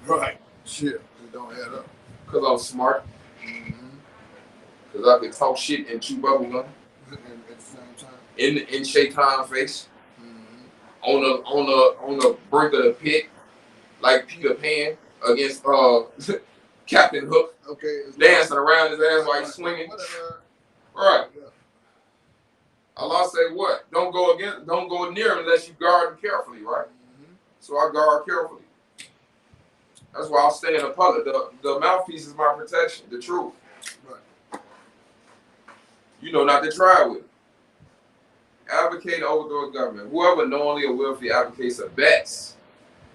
Right. Shit, it don't add up. Because I'm smart. Because I can talk shit and chew bubble gum. At the same time. In Shaitan's face. On the brink of the pit, like Peter Pan against Captain Hook. Okay. Dancing around his ass while he's swinging. Right. Yeah. Allah said what? Don't go near him unless you guard him carefully, right? So I guard carefully. That's why I'll stay in the public. The mouthpiece is my protection, the truth. Right. Not to try with it. Advocate overthrow government. Whoever knowingly or willfully advocates abets,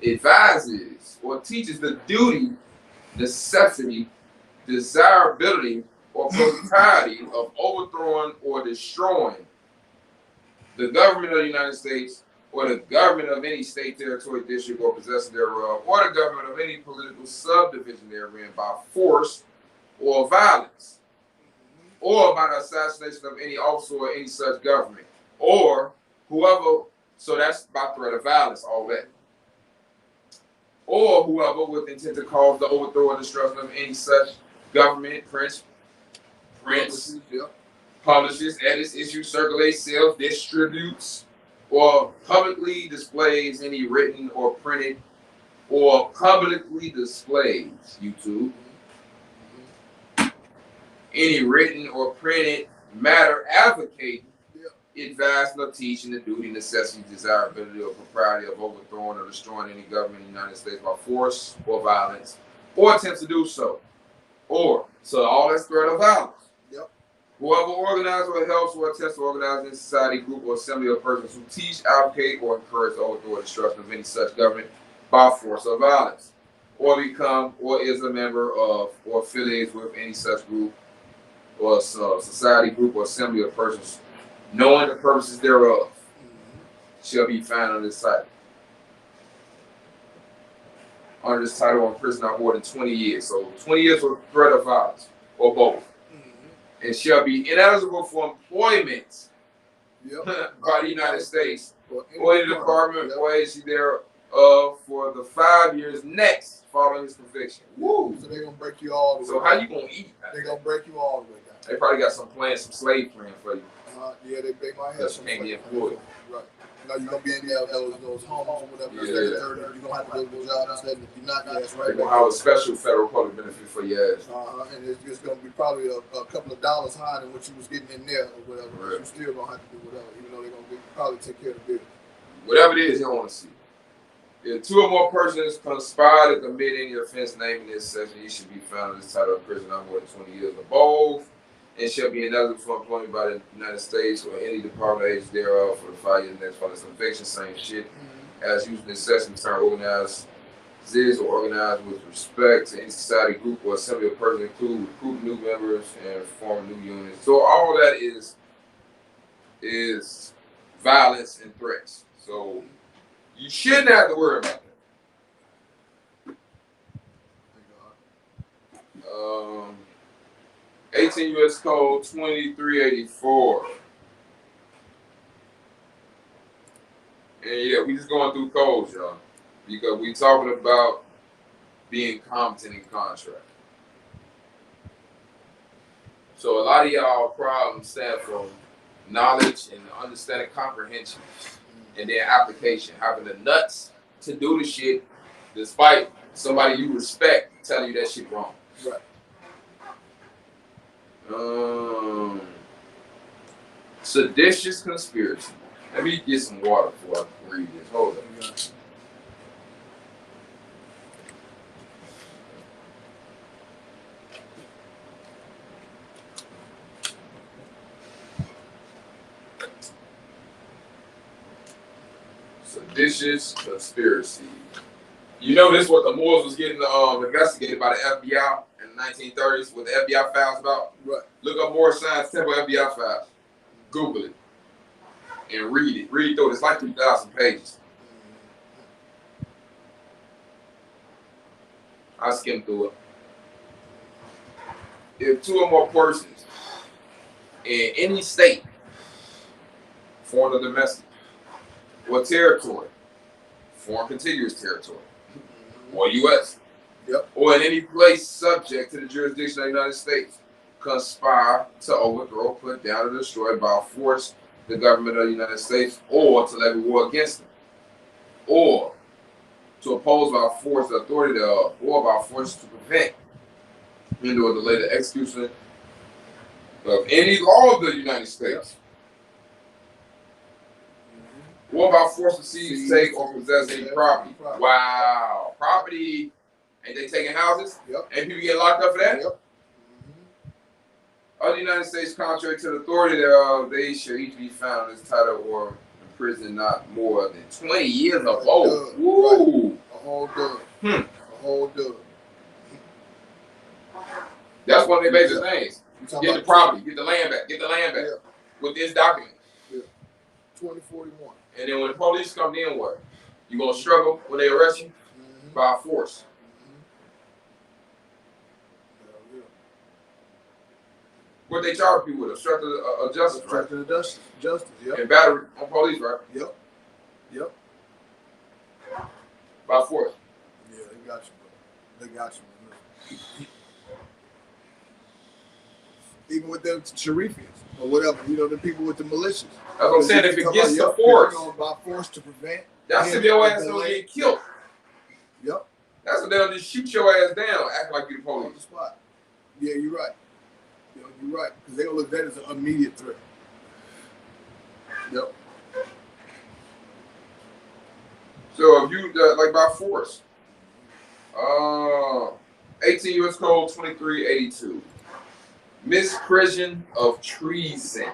advises, or teaches the duty, necessity, desirability, or propriety of overthrowing or destroying the government of the United States or the government of any state, territory, district, or possessor thereof, or the government of any political subdivision therein by force or violence, or by the assassination of any officer or any such government, or whoever, so that's by threat of violence, all that, or whoever with intent to cause the overthrow or destruction of any such government, prints, publishes, edits, issues, circulates, sells, distributes, or publicly displays any written or printed, or publicly displays, YouTube, any written or printed matter advocating, advising or teaching the duty, necessity, desirability, or propriety of overthrowing or destroying any government in the United States by force or violence, or attempts to do so. Or, so all that's threat of violence. Yep. Whoever organizes or helps or attempts to organize any society, group, or assembly of persons who teach, advocate, or encourage the overthrow or destruction of any such government by force or violence, or become or is a member of or affiliates with any such group or society, group, or assembly of persons, knowing the purposes thereof, shall be found on this title. Under this title, in prison not more than 20 years. So 20 years for threat of violence, or both. And shall be ineligible for employment by the United States or any department or agency thereof for the 5 years next following his conviction. Woo! So they're gonna break you all the way. So how you gonna eat? They're gonna break you all the way down. They probably got some slave plan for you. Yeah, they might have some. Can't be employed. Right. Now you're gonna be in there those homes or whatever. You're gonna have to do those jobs instead. If you're not, yes, right. They're gonna have a special federal public benefit for your ass. And it's just gonna be probably a couple of dollars higher than what you was getting in there or whatever. Right. But you still gonna have to do whatever, even though they're gonna probably take care of the bill. Whatever it is, you don't want to see. If two or more persons conspire to commit any offense named in this section, he should be found in this title of prison not more than 20 years or both, and shall be ineligible for employment by the United States or any department or agency thereof for the 5 years next following conviction. Same shit as using this section term organized or organized with respect to any society, group, or assembly of persons, include recruit new members and form new units. So all that is violence and threats. So you shouldn't have to worry about that. 18 U.S. Code 2384. And yeah, we just going through codes, y'all, because we talking about being competent in contract. So a lot of y'all problems stem from knowledge and understanding comprehension, and then application, having the nuts to do the shit despite somebody you respect telling you that shit wrong. Right. Seditious conspiracy. Let me get some water before I read this. Hold on. Seditious conspiracy. You know this what the Moors was getting investigated by the FBI in the 1930s, what the FBI files about? Right. Look up Moorish Science Temple FBI files. Google it. And read it. Read through it. It's like 3,000 pages. I skimmed through it. If two or more persons in any state, foreign or domestic, or territory, foreign contiguous territory, or U.S., or in any place subject to the jurisdiction of the United States, conspire to overthrow, put down, or destroy by force the government of the United States, or to levy war against them, or to oppose by force the authority thereof, or by force to prevent, hinder, or delay the execution of any law of the United States, or by force to seize, take, or possess any property. Wow. Property. Ain't they taking houses? Ain't people getting locked up for that? Of the United States, contrary to the authority thereof, they shall each be found as title or imprisoned not more than 20 years of old. Woo! A whole dub. A whole dub. That's one of their basic things. Get the property, get the land back, with this document. 2041. And then when the police come in, what? You gonna struggle when they arrest you? By force. What they charge people with? Obstructing justice, right? Obstructing justice, yep. And battery on police, right? Yep. By force. Yeah, they got you, bro. They got you. Even with them Sharifians or whatever, you know, the people with the militias. That's what I'm saying. If it gets to force, by force to prevent. That's if your ass don't get killed. Yep. That's what they'll just shoot your ass down, acting like you're the police. On the spot. Yeah, you're right. You know, you're right, because they're gonna look at that as an immediate threat. Yep. So if you like by force, 18 U.S. Code 2382, misprision of treason.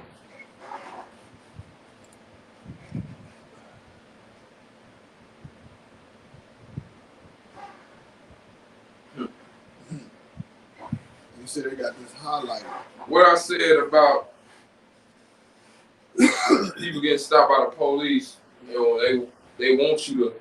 You said they got this highlighted. What I said about people getting stopped by the police, you know, they want you to,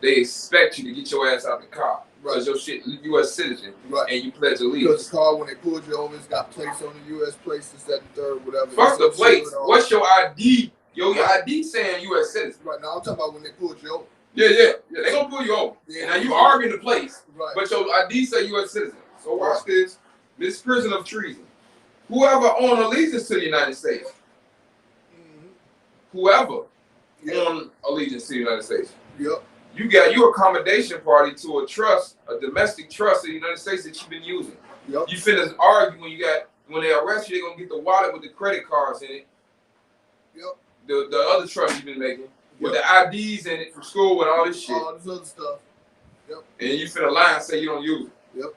they expect you to get your ass out the car. Right. Because your shit, U.S. citizen, right. And you pledge allegiance. Because the car, when they pulled you over, it's got plates on the U.S. plates, this, that, and third, whatever. Fuck the plates. What's your ID? Your ID saying U.S. citizen. Right, now I'm talking about when they pulled you over. Yeah. They gonna pull you over. Yeah. Now you arguing the place. Right. But your ID say U.S. citizen. So watch this. Misprision of treason. Whoever own allegiance to the United States. Whoever own allegiance to the United States. Yep. You accommodation party to a trust, a domestic trust in the United States that you've been using. Yep. You finna argue when they arrest you, they're gonna get the wallet with the credit cards in it. Yep. The other trust you've been making. With the IDs in it from school and all this shit. All this other stuff. Yep. And you finna lie and say you don't use it. Yep.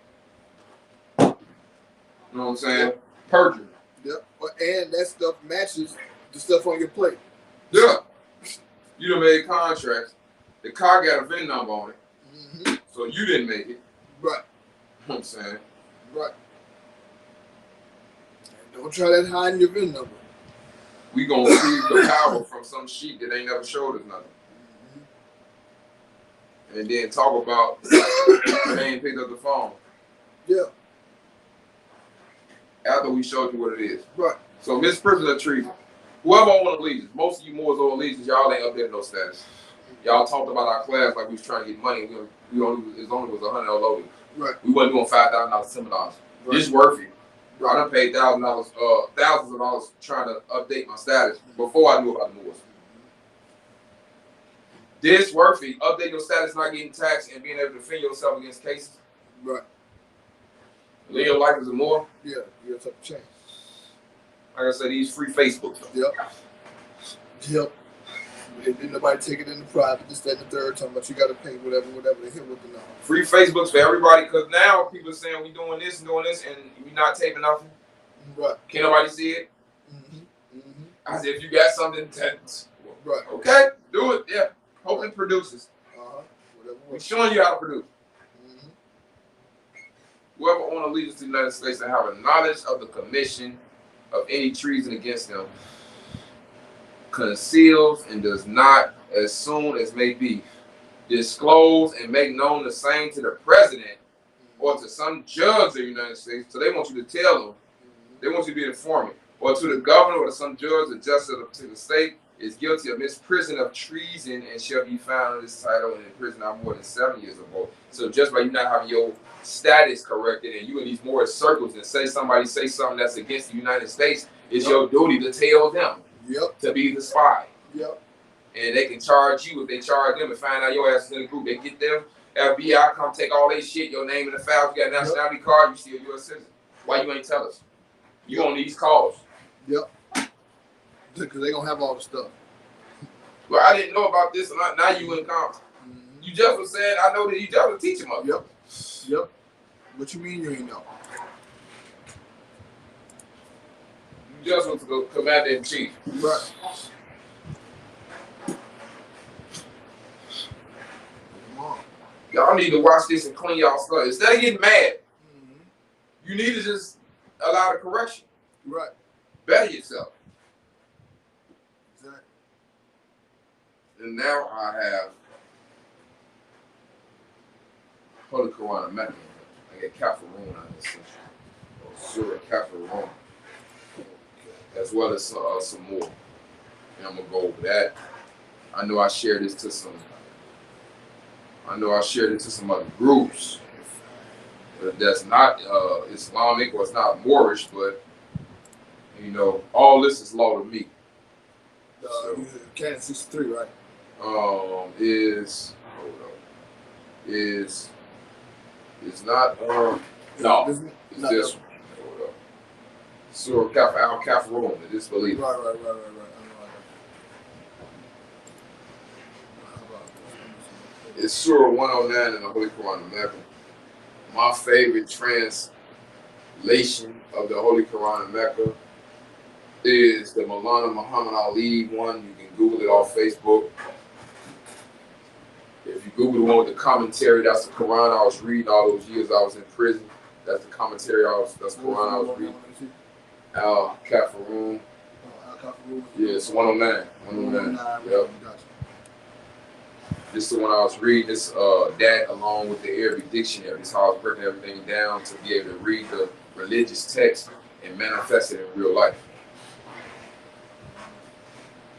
You know what I'm saying? Yep. Perjury. Yep. And that stuff matches the stuff on your plate. Yeah. You done made contracts. The car got a VIN number on it. So you didn't make it. Right. You know what I'm saying? Right. Don't try that hiding your VIN number. We gonna receive the power from some sheet that ain't never showed us nothing. And then talk about they ain't picked up the phone. Yeah. After we showed you what it is. Right. So misprision of treason. Whoever own allegiance, most of you Moors own allegiance, y'all ain't updated no status. Y'all talked about our class like we was trying to get money. We only was $100 loading. Right. We wasn't doing $5,000 seminars. Right. This worthy. I done paid thousands of dollars trying to update my status before I knew about the Moors. This worthy, update your status, not getting taxed, and being able to defend yourself against cases. Right. Live your life as a Moor. Yeah, you have to change. Like I said, these free Facebooks. Yep. And then nobody take it in the private, this, that, and the third, talking about you got to pay whatever they hit with the number. Free Facebooks for everybody, because now people are saying we doing this, and we not taping nothing. Right. Can't nobody see it? As if you got something to... Right. Okay, do it, yeah. Hope it produces. We're showing you how to produce. Whoever own allegiance to the United States and have a knowledge of the commission of any treason against them conceals and does not, as soon as may be, disclose and make known the same to the president or to some judge of the United States. So they want you to tell them. They want you to be an informant. Or to the governor or to some judge or justice of the state is guilty of misprision of treason and shall be found in this title and in prison not more than 7 years or more. So just by you not having your status corrected and you in these more circles and somebody say something that's against the United States, it's your duty to tell them. To be the spy. Yep. And they can charge you if they charge them and find out your ass is in the group. They get them, FBI come take all their shit, your name in the files, you got a nationality card, you still U.S. citizen. Why you ain't tell us? You on these calls. Yep. Because they gonna have all the stuff. Well, I didn't know about this, and now you in Compton. You just was saying, I know that you just was teaching us. Yep. What you mean you ain't know? You just was the commander-in-chief. Right. Y'all need to watch this and clean y'all stuff. Instead of getting mad, you need to just allow the correction. Right. Better yourself. Exactly. And now I have Holy Quran Mecca. I get Kafirun on this one. Surah Kafirun. As well as some more. And I'm going to go over that. I know I shared this to some other groups that's not Islamic or it's not Moorish, but you know, all this is law to me. Canon 63, right? Is not no, it's this one. Hold up. Surah Kappa Al Kafirun, the disbelievers. Right. It's Surah 109 in the Holy Quran of Mecca. My favorite translation of the Holy Quran of Mecca is the Maulana Muhammad Ali one. You can Google it off Facebook. If you Google the one with the commentary, that's the Quran I was reading all those years I was in prison. That's the commentary that's the Quran I was reading. Al Kafirun. Yeah, it's 109. 109. Yep. This is the one I was reading. This that along with the Arabic dictionary. This is how I was breaking everything down to be able to read the religious text and manifest it in real life.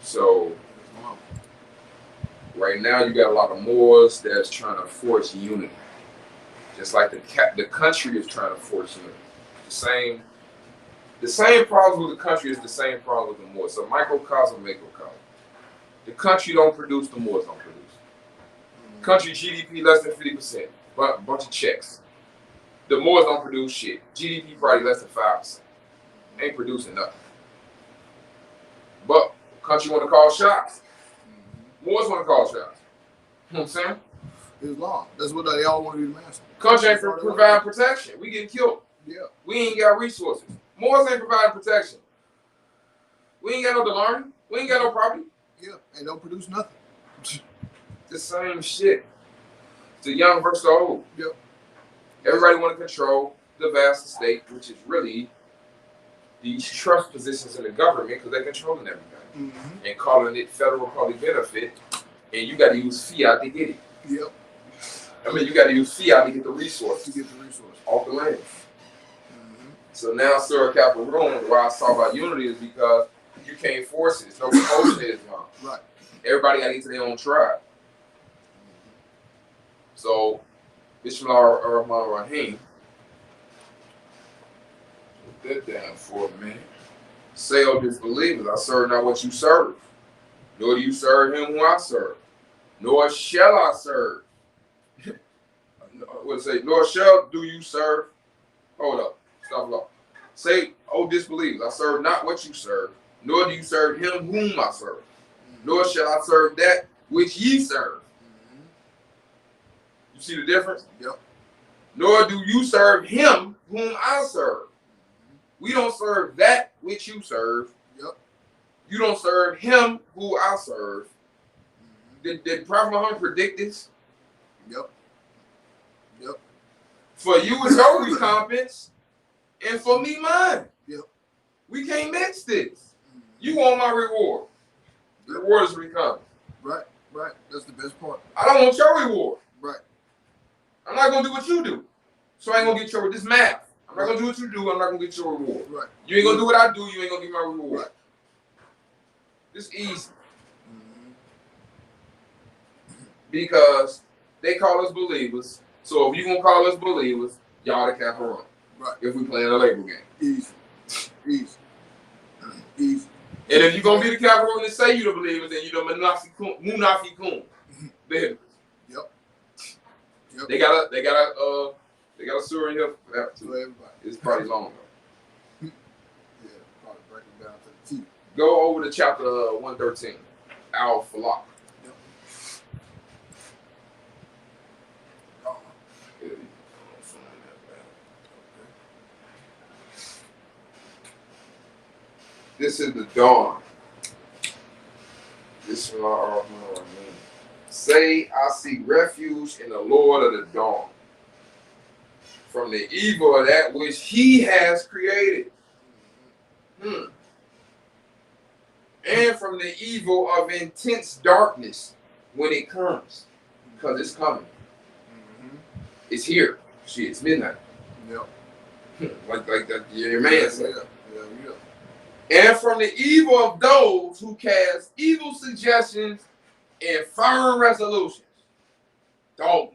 So right now you got a lot of Moors that's trying to force unity. Just like the country is trying to force unity. The same problem with the country is the same problem with the Moors. So microcosm, macrocosm. The country don't produce, the Moors don't produce. Country GDP less than 50%, but bunch of checks. The Moors don't produce shit. GDP probably less than 5%. Ain't producing nothing. But country want to call shots. Moors want to call shots. You know what I'm saying? Islam. That's what they all want to do to master. Country ain't provide protection. We getting killed. Yeah. We ain't got resources. Moors ain't providing protection. We ain't got no DeLorean. We ain't got no property. Yeah, and don't produce nothing. The same shit. The young versus the old. Yep. Everybody want to control the vast estate, which is really these trust positions in the government because they're controlling everything and calling it federal public benefit, and you got to use fiat to get it. Yep. I mean, you got to use fiat to get the resources. To get the resource off the land. So now, Surah Kafirun, why I talk about unity is because you can't force it. It's no compulsion in Islam. Right. Everybody got to get to their own tribe. So, Bismillah ar-Rahman ar-Rahim. Put that down for a minute. Say, O disbelievers, I serve not what you serve, nor do you serve him who I serve, nor shall I serve. What say? Nor shall do you serve. Hold up. Stop law. Say, O disbelievers, I serve not what you serve, nor do you serve him whom I serve, nor shall I serve that which ye serve. You see the difference? Yep. Nor do you serve him whom I serve. We don't serve that which you serve. Yep. You don't serve him who I serve. Did Prophet Muhammad predict this? Yep. Yep. For you is your recompense, and for me mine. Yep. We can't mix this. You want my reward. The reward is recompense. Right. Right. That's the best part. I don't want your reward. Right. I'm not gonna do what you do. So I ain't gonna get your this math. I'm not gonna do what you do, I'm not gonna get your reward. Right. You ain't gonna do what I do, you ain't gonna get my reward. Right. It's easy. Because they call us believers. So if you gonna call us believers, y'all the Kafirun. Right. If we playing a label game. Easy. Easy. Easy. And if you're gonna be the Kafirun and say you the believers, then you the Munafiqun. Yep. They got a surah in here for that too. Everybody. It's probably long though. Yeah, probably break it down to the T. Go over to chapter 113. Al-Falaq. Yep. This is the dawn. This is our name. Say, I seek refuge in the Lord of the dawn, from the evil of that which he has created. And from the evil of intense darkness when it comes. Because it's coming. It's here. Shit, it's midnight. Yep. like that your man said. Yeah. And from the evil of those who cast evil suggestions and firm resolutions. Dog.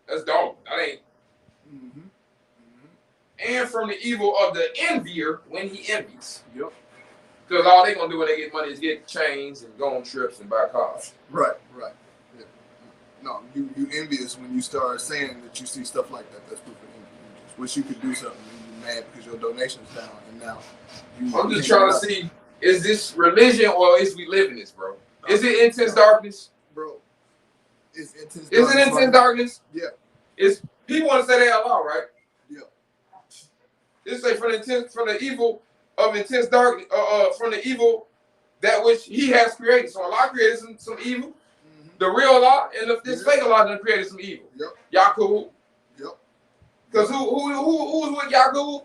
That's dog. That ain't. And from the evil of the envier when he envies. Yep. Because all they gonna do when they get money is get chains and go on trips and buy cars. Right. No, you envious when you start saying that you see stuff like that. That's proof of envy. wish you could do something. You're mad because your donation's down, and now I'm just trying to see, is this religion or is we living this, bro? Is it intense darkness? Bro, it's intense darkness. Is it intense darkness? Yeah. It's people want to say they Allah, right? Yeah. It say from the evil of intense darkness, from the evil that which He has created. So Allah created some evil. Mm-hmm. The real Allah and this fake Allah done created some evil. Yep. Yaqub. Yep. Because who was with Yaqub?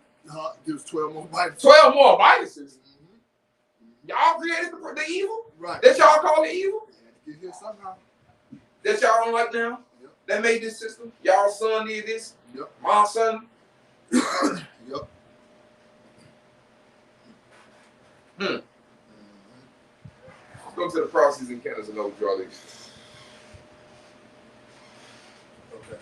There was 12 more vices. 12 more vices. Mm-hmm. Y'all created the evil? Right. That y'all call it evil? Get here somehow. That y'all don't like now? Yep. That made this system? Y'all son did this? Yep. My son? Yep. Let's go to the process in Canada and overdraw these. Okay.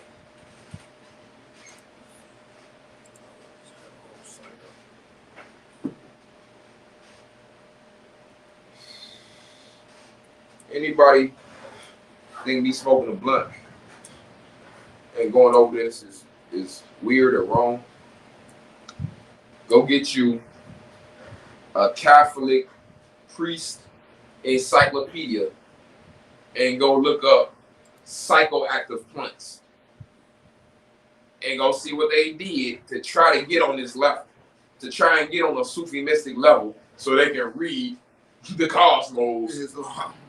Anybody think me smoking a blunt and going over this is weird or wrong? Go get you a Catholic priest encyclopedia and go look up psychoactive plants and go see what they did to try to get on this level, to try and get on a Sufi mystic level so they can read the cosmos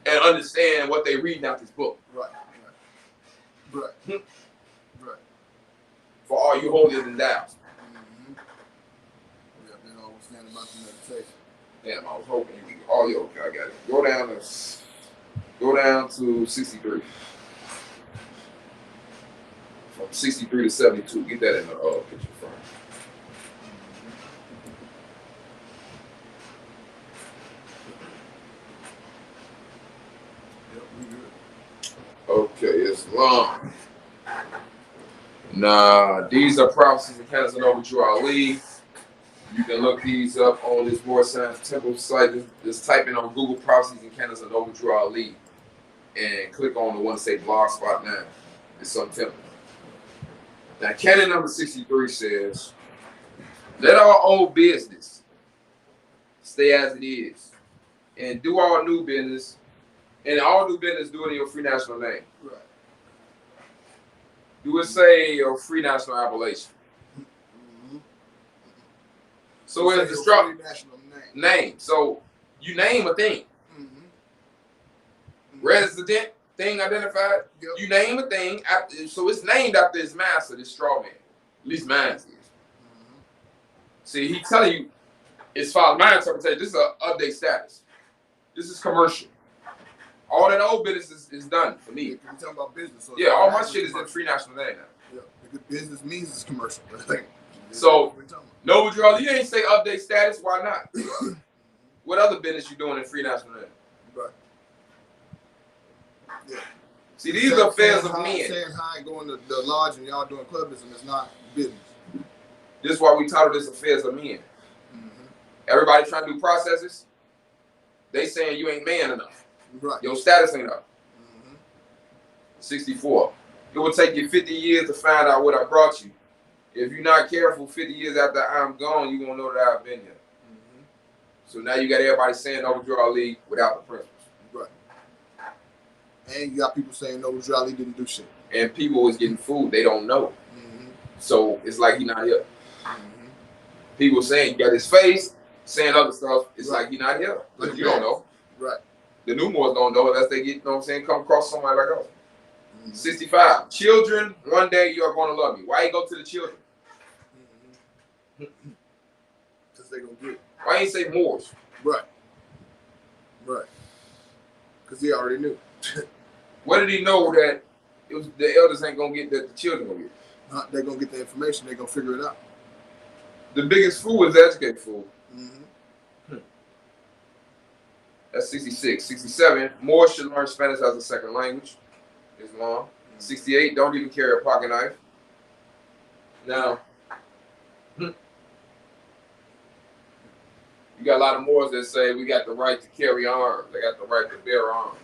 and understand what they reading out this book. Right. For all you holier than thou. Mm-hmm. Yeah, they don't understand about the meditation. Damn, I was hoping you could. Oh, okay, I got it. Go down to 63. From 63 to 72. Get that in the picture frame. Okay, it's long. Nah, these are prophecies in Casanova Drew Ali. You can look these up on this War Science Temple site. Just type in on Google prophecies in Casanova Drew Ali and click on the one that say Blogspot now. It's some temple. Now, canon number 63 says, let our old business stay as it is and do all new business. And all new business, do it in your free national name. Right. You would say your free national appellation. Mm-hmm. So it's the free national name. So you name a thing. Mm-hmm. Resident thing identified. Yep. You name a thing. So it's named after its master, this straw man. At least mine is. Mm-hmm. See, he's telling you, as far as my interpretation, this is an update status. This is commercial. All that old business is done for me. We're talking about business. So yeah, all my shit is in free national name now. Yeah, because business means it's commercial. So, Nova Draw, you ain't say update status. Why not? What other business you doing in free national name? Right. Yeah. See, these are affairs of men. Saying hi and going to the lodge and y'all doing clubism is not business. This is why we title this affairs of men. Mm-hmm. Everybody trying to do processes. They saying you ain't man enough. Right. Your status ain't up. Mm-hmm. 64. It will take you 50 years to find out what I brought you. If you're not careful, 50 years after I'm gone, you won't know that I've been here. Mm-hmm. So now you got everybody saying Overdraw Ali without the principles. Right. And you got people saying Overdraw Ali didn't do shit. And people was getting food they don't know. Mm-hmm. So it's like he not here. Mm-hmm. People saying you got his face, saying other stuff. It's like he not here. Because you don't know. Right. The new ones don't know unless they get, you know what I'm saying, come across somebody like us. Mm-hmm. 65. Children, one day you are going to love me. Why you go to the children? Because they're going to get it. Why ain't say Moors? Right. Right. Because he already knew. What did he know that it was the elders ain't going to get, that the children going to get? They're going to get the information. They're going to figure it out. The biggest fool is the educated fool. Mm-hmm. That's 66. 67, more should learn Spanish as a second language. Islam. 68, don't even carry a pocket knife. Now, you got a lot of Moors that say we got the right to carry arms. They got the right to bear arms.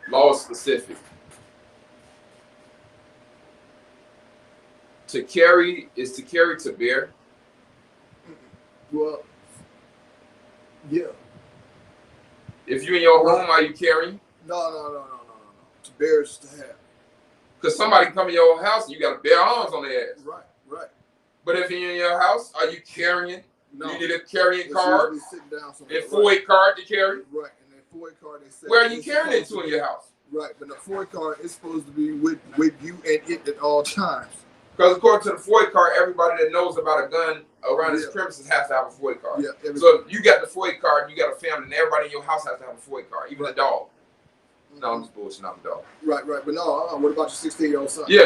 Law specific. To carry is to carry to bear. Well, yeah. If you're in your home, are you carrying? No. To bear is to have. Because somebody come in your house and you got to bear arms on their ass. Right. But if you're in your house, are you carrying? No. You need a carrying card. And FOIA card to carry. Right. And that FOIA card they say. Where are you carrying it to in your house? Right. But the FOIA card is supposed to be with you and it at all times. Because according to the FOIA card, everybody that knows about a gun around this premises has to have a FOIA card. Yeah. So if you got the FOIA card, you got a family, and everybody in your house has to have a FOIA card, even the dog. No, I'm just bullshitting out the dog. Right. But no, what about your 16-year-old son? Yeah.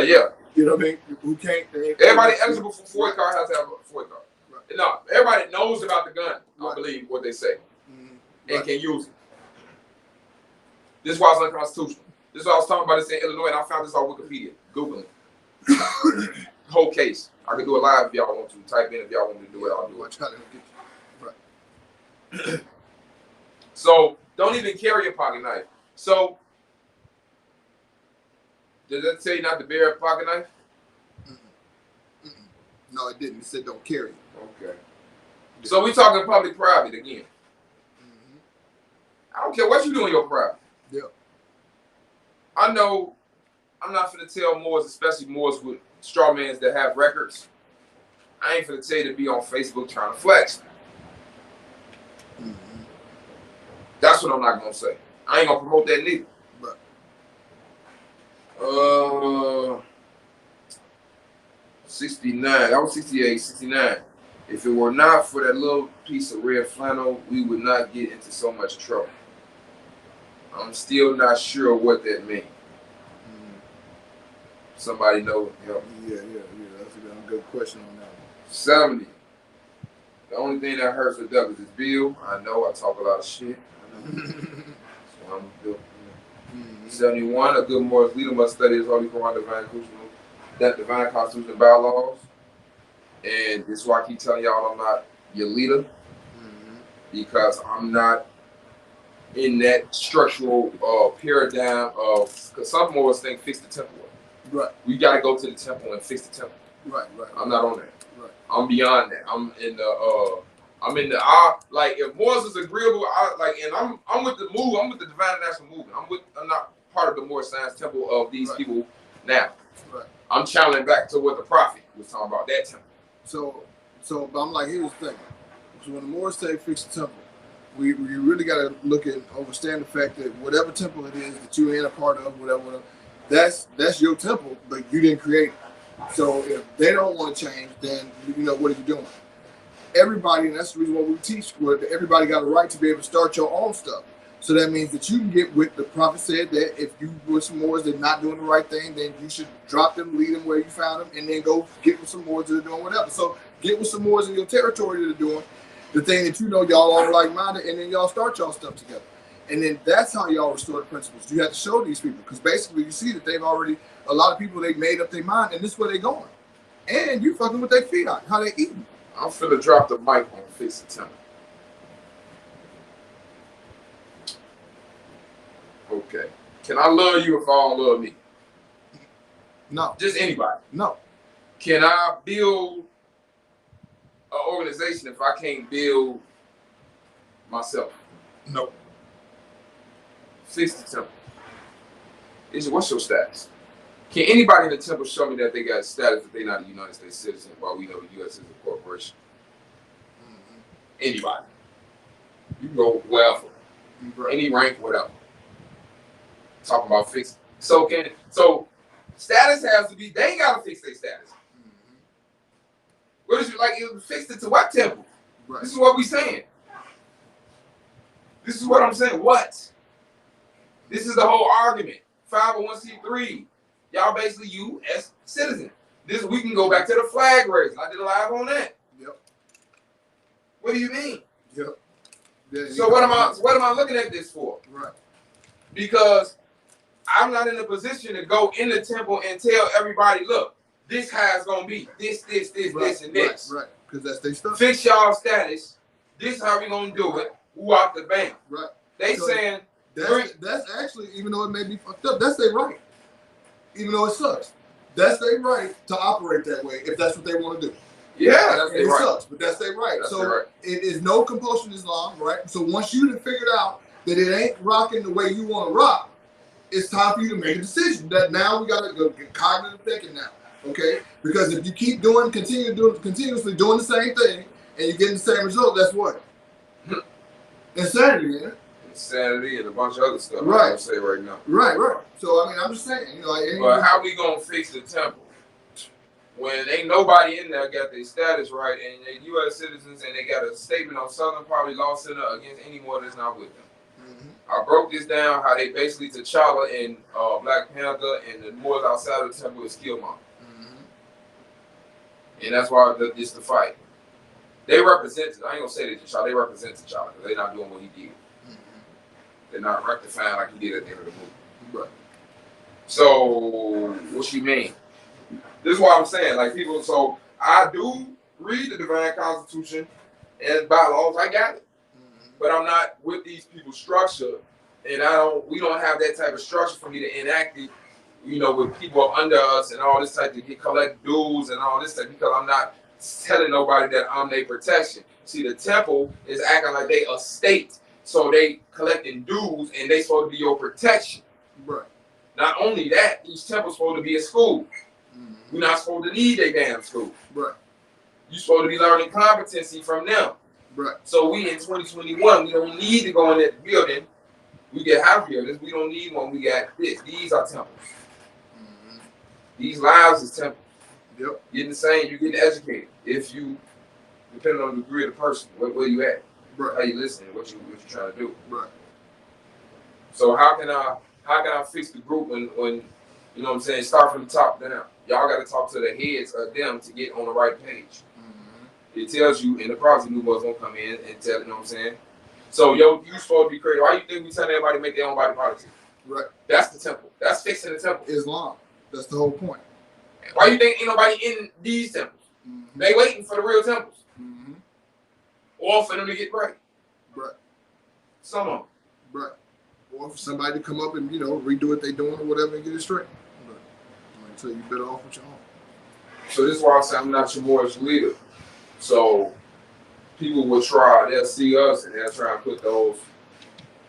You know what I mean? Who can't? Everybody eligible for FOIA card has to have a FOIA card. Right. No, everybody that knows about the gun, I believe what they say, and can use it. This is why it's unconstitutional. This is what I was talking about this in Illinois, and I found this on Wikipedia. Googling it. Whole case. I can do it live if y'all want to. Type in if y'all want me to do it. I'll do it. Right. So don't even carry a pocket knife. So did that say not to bear a pocket knife? No, it didn't. It said don't carry. Okay. So we talking public-private again. I don't care what you do in your private. Yeah. I know I'm not finna tell Moors, especially Moors with straw mans that have records. I ain't finna tell you to be on Facebook trying to flex. That's what I'm not gonna say. I ain't gonna promote that neither. But 69. That was 68, 69. If it were not for that little piece of red flannel, we would not get into so much trouble. I'm still not sure what that means. Somebody know? Help. Yeah. That's a good question on that one. 70. The only thing that hurts with Douglas is Bill. I know I talk a lot of shit. That's why I'm Bill. 71. A good Morris leader must study his Holy Quran, divine constitution and bylaws. And this is why I keep telling y'all I'm not your leader. Because I'm not in that structural paradigm of, because some Moors think fix the temple. Right. We got to go to the temple and fix the temple. Right. I'm not on that. Right. I'm beyond that. I'm in the like if Moors is agreeable, and I'm with the move. I'm with the Divine National Movement. I'm not part of the Moorish Science Temple of these people now. Right. I'm channeling back to what the prophet was talking about, that temple. So but I'm like, here's the thing. So when the Moors say fix the temple, we really got to look and understand the fact that whatever temple it is that you're in a part of, whatever, that's your temple, but you didn't create it. So if they don't want to change, then what are you doing? Everybody, and that's the reason why we teach, where everybody got a right to be able to start your own stuff. So that means that you can get with the prophet said that if you with some Moors that are not doing the right thing, then you should drop them, lead them where you found them, and then go get with some Moors that are doing whatever. So get with some Moors in your territory that are doing the thing that y'all are like-minded, and then y'all start y'all stuff together. And then that's how y'all restore the principles. You have to show these people, because basically you see that they've already, a lot of people, they made up their mind, and this is where they're going. And you fucking with their feet out, how they eating. I'm finna drop the mic on Fix the Temple. Okay. Can I love you if I don't love me? No. Just anybody? No. Can I build an organization if I can't build myself? No. Fix the temple. What's your status? Can anybody in the temple show me that they got status if they're not a United States citizen while we know the U.S. is a corporation? Anybody. You can go wherever. Any rank, whatever. Talking about fix. So status has to be, they ain't gotta fix their status. What is it like? You fixed it to what temple? Right. This is what we saying. This is what I'm saying. What? This is the whole argument. 501c3. Y'all basically U.S. citizen. We can go back to the flag raising. I did a live on that. Yep. What do you mean? Yep. So what am I looking at this for? Right. Because I'm not in a position to go in the temple and tell everybody, look, this how it's gonna be. This, and this. Right. Because that's their stuff. Fix y'all status. This how we gonna do it. Who out the bank? Right. They saying that's actually, even though it may be fucked up, that's their right. Even though it sucks. That's their right to operate that way if that's what they want to do. Yeah, that's it right. Sucks, but that's their right. That's so right. It is no compulsion Islam, right? So once you have figured out that it ain't rocking the way you want to rock, it's time for you to make a decision. That now we got to go get cognitive thinking now, okay? Because if you keep continuously doing the same thing and you're getting the same result, that's what? Insanity, man. Insanity and a bunch of other stuff. Right. I'm gonna say right now. Right. So I mean, I'm just saying, you know. But how we gonna fix the temple when ain't nobody in there got their status right and they U.S. citizens and they got a statement on Southern Poverty Law Center against anyone that's not with them? I broke this down how they basically T'Challa and Black Panther and the Moors outside of the temple is Killmonger. And that's why it's the fight. They represent, I ain't gonna say that T'Challa, they represent T'Challa because they're not doing what he did. They're not rectifying like he did at the end of the movie. Right. So, what you mean? This is what I'm saying. Like people, so I do read the Divine Constitution and bylaws, I got it. But I'm not with these people's structure, and we don't have that type of structure for me to enact it, you know, with people under us and all this type to collect dues and all this stuff because I'm not telling nobody that I'm their protection. See, the temple is acting like they a state, so they collecting dues and they supposed to be your protection. Right. Not only that, each temple's supposed to be a school. We're not supposed to need a damn school. Right. You're supposed to be learning competency from them. Right. So we in 2021, we don't need to go in that building. We get half buildings. We don't need one. We got this. These are temples. These lives is temples. Yep. Getting the same, you're getting educated. If you, depending on the degree of the person, where you at, right. How you listening, what you trying to do. Right. So how can I fix the group when you know what I'm saying, start from the top down? Y'all got to talk to the heads of them to get on the right page. It tells you in the process, new boys gonna come in and tell, you know what I'm saying? So, you supposed to be crazy. Why you think we telling everybody to make their own body policy? Right. That's the temple. That's fixing the temple. Islam. That's the whole point. Why you think ain't nobody in these temples? They waiting for the real temples. Or for them to get right. Right. Some of them. Right. Or for somebody to come up and, you know, redo what they doing or whatever and get it straight. Right. So you better off with your own. So this is why I say I'm not your Moorish leader. So people will they'll see us and they'll try and put those,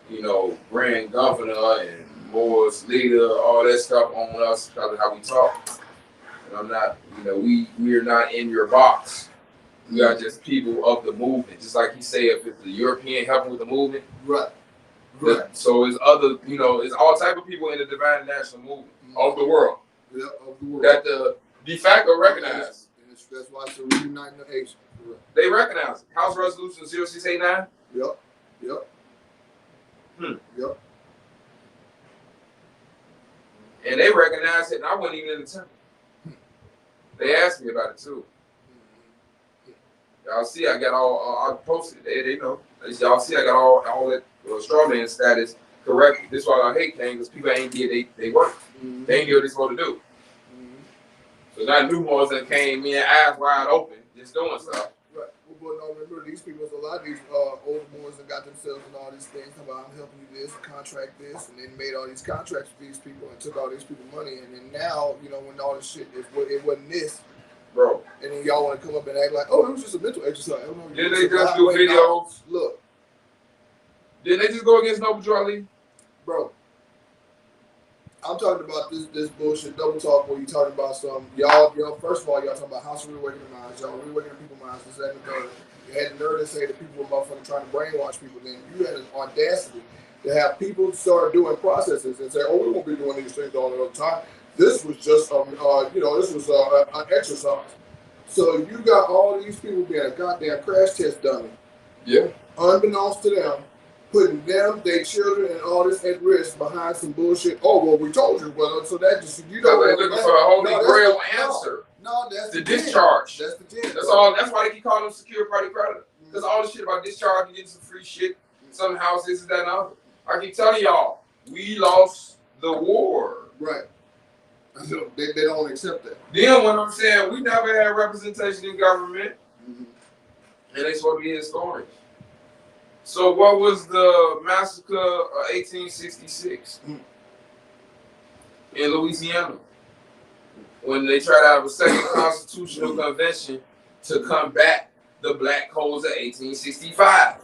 you know, grand governor and Moorish leader, all that stuff on us because of how we talk. And I'm not, you know, we're not in your box. We are just people of the movement. Just like he said, if it's the European helping with the movement. Right. So it's other, you know, it's all type of people in the Divine National Movement of the world. Yeah, of the world. That the de facto recognize. That's why it's a reuniting the Asian. They recognize it. House Resolution 0689. Yep. Yep. And they recognized it, and I wasn't even in the temple. They asked me about it too. Y'all see, I got I posted it. They know. Y'all see, I got all that straw man status correct. This is why I hate things, because people ain't did they work. They ain't did what they supposed to do. So now new ones that came in, eyes wide open, just doing stuff. Right. Well, no, remember these people, a lot of these older boys that got themselves in all these things about I'm helping you this, contract this, and then made all these contracts with these people and took all these people money, and then now, you know, when all this shit it wasn't this, bro. And then y'all want to come up and act like, oh, it was just a mental exercise. Didn't they just do videos? Look. Didn't they just go against Noble Drew Ali? Bro. I'm talking about this bullshit double talk where you talking about some y'all first of all y'all talking about House of Reawakening Minds, y'all reawakening people's minds, this that and the third. You had the nerve to say that people were motherfucking trying to brainwash people. Then you had an audacity to have people start doing processes and say, oh, we won't be doing these things all the time. This was just this was an exercise. So you got all these people being a goddamn crash test dummy. Yeah. Unbeknownst to them, putting them, their children, and all this at risk behind some bullshit. Oh, well, we told you, brother. So that just, you know. They're looking for a holy grail answer. No, that's the discharge. That's the 10. That's all. That's why they keep calling them secure party creditor. Because all the shit about discharge and getting some free shit, some houses, that, and other. I keep telling y'all, we lost the war. Right. They don't accept that. Then when I'm saying we never had representation in government, and they supposed to be historians. So what was the massacre of 1866 in Louisiana? when they tried to have a second constitutional convention to combat the Black Codes of 1865.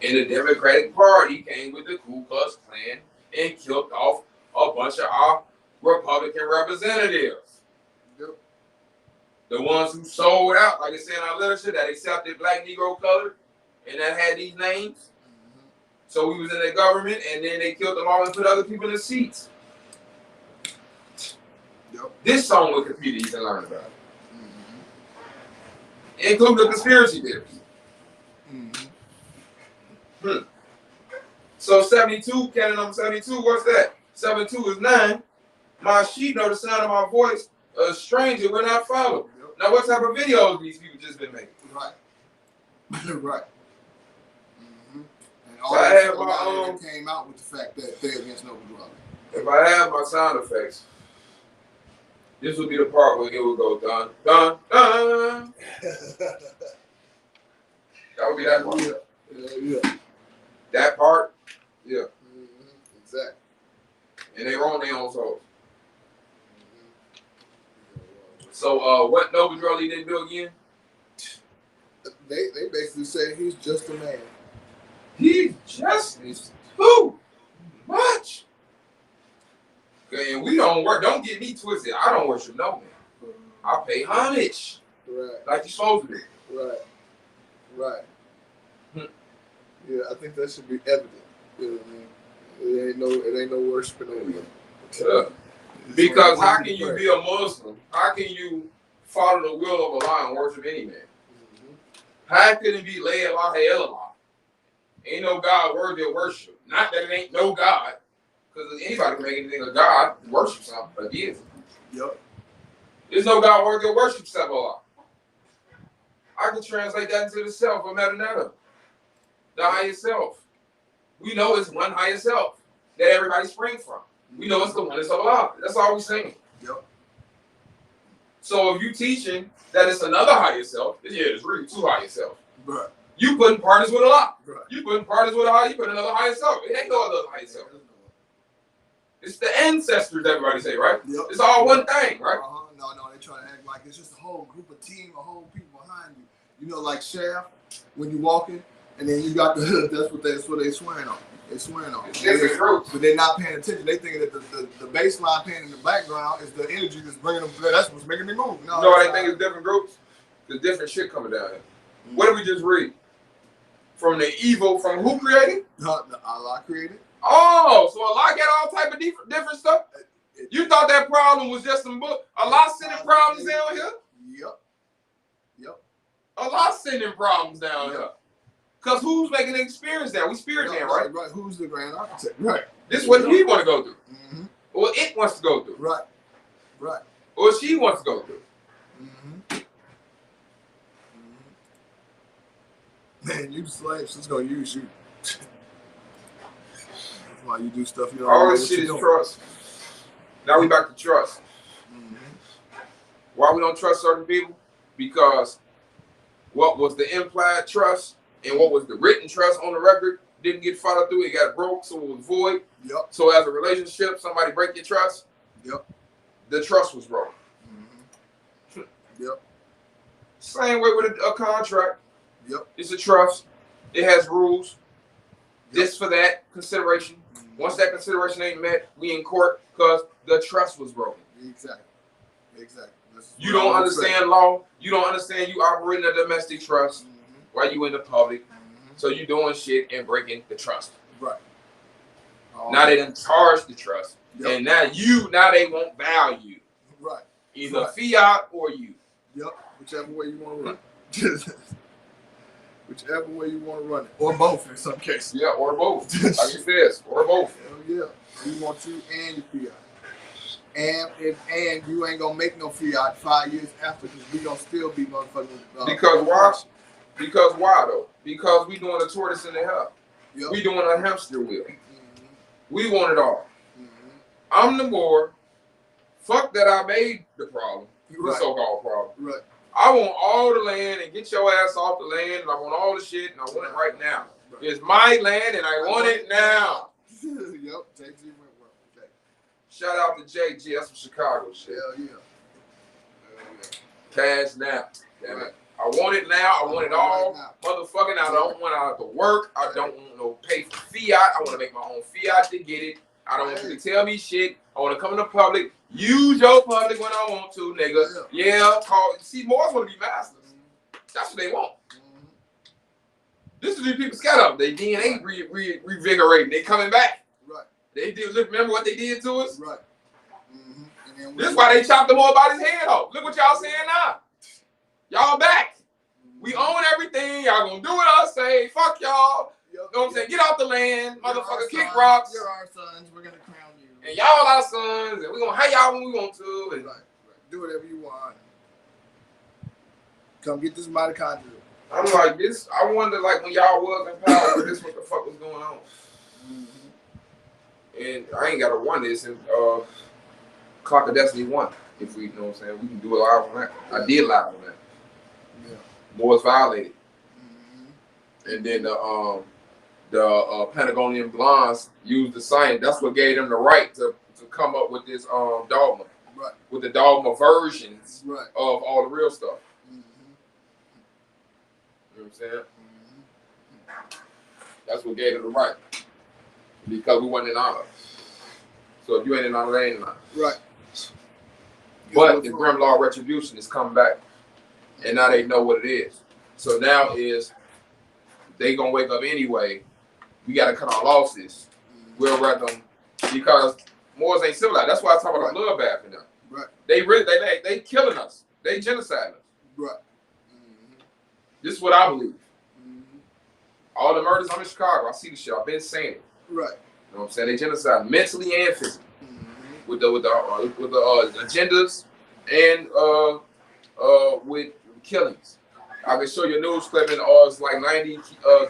And the Democratic Party came with the Ku Klux Klan and killed off a bunch of our Republican representatives. Yep. The ones who sold out, like they say in our literature, that accepted Black, Negro, colored, and that had these names. So we was in the government, and then they killed them all and put other people in the seats. Yep. This song Wikipedia you can learn about. Include the conspiracy theories. So 72, canon number 72, what's that? 72 is 9. My sheep know the sound of my voice. A stranger will not follow. Yep. Now, what type of videos these people just been making? Right. Right. And all that came out with the fact that they're against no drug. If I have my sound effects, this would be the part where it would go dun, dun, dun. That would be that part. Yeah. That part, yeah. Exactly. And they wrong their own souls. So, what Nova Drolly didn't do again? They basically say he's just a man. He just is too much. Okay, and we don't work. Don't get me twisted. I don't worship no man. I pay homage. Right. Like you're supposed to be. Right. Right. Yeah, I think that should be evident. You know what I mean? It ain't no worshiping over him. Yeah. Because how can you be a Muslim? How can you follow the will of Allah and worship any man? How can it be La ilaha illallah? Ain't no God worthy of worship. Not that it ain't no God, because anybody can make anything a God and worship something, but he is. Yep. There's no God worthy of worship except Allah. I can translate that into the self of Metanetta. The higher self. We know it's one higher self that everybody springs from. We know it's the one that's Allah. That's all we're saying. Yep. So if you teaching that it's another higher self, yeah, it's really two higher self. Right. You putting partners with Allah. Right. You putting partners with Allah. You put another higher self. It ain't no other higher self. It's the ancestors. Everybody say, right? Yep. It's all one thing, right? No, they try to act like it's just a whole group of team, a whole people behind you. You know, like Shaft when you walking. And then you got the hood. That's what they swearing on. They swearing on. But they're not paying attention. They thinking that the bass line playing in the background is the energy that's bringing them. That's what's making them move. No, they think it's different groups. There's different shit coming down here. What did we just read? From the evil, from who created? Allah created. Oh, so Allah got all type of different stuff. You thought that problem was just some book? Allah sending problems down here. Yep. Allah sending problems down here. Because who's making the experience now? We spirit man, right? Right. Who's the grand architect? Right. This is what he want to go through. Or it wants to go through. Right. Right. Or she wants to go through. Man, you slaves, she's going to use you. That's why you do stuff you don't all this shit is trust. Now we back to trust. Why we don't trust certain people? Because what was the implied trust and what was the written trust on the record didn't get followed through. It got broke, so it was void. Yep. So as a relationship, somebody break your trust. Yep. The trust was broken. Yep. Same way with a contract. Yep. It's a trust. It has rules. Yep. This for that consideration. Once that consideration ain't met, we in court because the trust was broken. Exactly. You don't understand law. You don't understand you operating a domestic trust while you in the public. So you doing shit and breaking the trust. Right. Now they done charged the trust. Yep. And now they want value. Right. Either fiat or you. Yep. Whichever way you want to run it. Whichever way you want to run it. Or both in some cases. Yeah, or both. Like you said, or both. Hell yeah. We want you and your fiat. And you ain't gonna make no fiat 5 years after because we gonna still be motherfucking. Because why? Because why though? Because we doing a tortoise in the hell. Yep. We doing a hamster wheel. We want it all. I'm the more. Fuck that I made the problem. The so-called problem. Right. I want all the land and get your ass off the land. And I want all the shit and I want it right now. Right. It's my land and I want it now. Yep. Okay. Shout out to JG. That's some Chicago shit. Hell yeah. Cash now. Damn it. I want it now. I want it all. Motherfucking, I don't want to have to work. I don't want no pay for fiat. I want to make my own fiat to get it. I don't want you to tell me shit. I want to come in the public. Use your public when I want to, nigga. Yeah, call. See, Moors want to be masters. That's what they want. This is what people scared of. They DNA revigorating. They coming back. Right. They did. Look, remember what they did to us? Right. This is why they chopped him all about his head off. Look what y'all saying now. Y'all back. We own everything. Y'all gonna do what I say. Fuck y'all. You know what I'm saying? Get off the land. Motherfucker, kick rocks. You're our sons. We're gonna crown you. And y'all our sons. And we're gonna hang y'all when we want to. And do whatever you want. Come get this mitochondria. I'm like this. I wonder, like, when y'all was in power, this what the fuck was going on. And I ain't gotta run this. And Clock of Destiny 1. If we, you know what I'm saying, we can do a live on that. I did live on that. Yeah. Moors violated. And then the Patagonian Blondes used the science. That's what gave them the right to come up with this dogma. Right. With the dogma versions right. of all the real stuff. You know what I'm saying? That's what gave them the right. Because we wasn't in honor. So if you ain't in honor, they ain't in honor. Right. But the Grim Law Retribution is coming back. And now they know what it is. So now is they gonna wake up anyway. We gotta cut our losses. We'll let them, because Moors ain't civilized. That's why I talk about bloodbath in them. Right. They really they killing us. They genociding us. Right. This is what I believe. All the murders, I'm in Chicago. I see the shit. I've been saying it. Right. You know what I'm saying? They genocide mentally and physically. With the agendas and with killings. I can show you a news clip, and it's like 90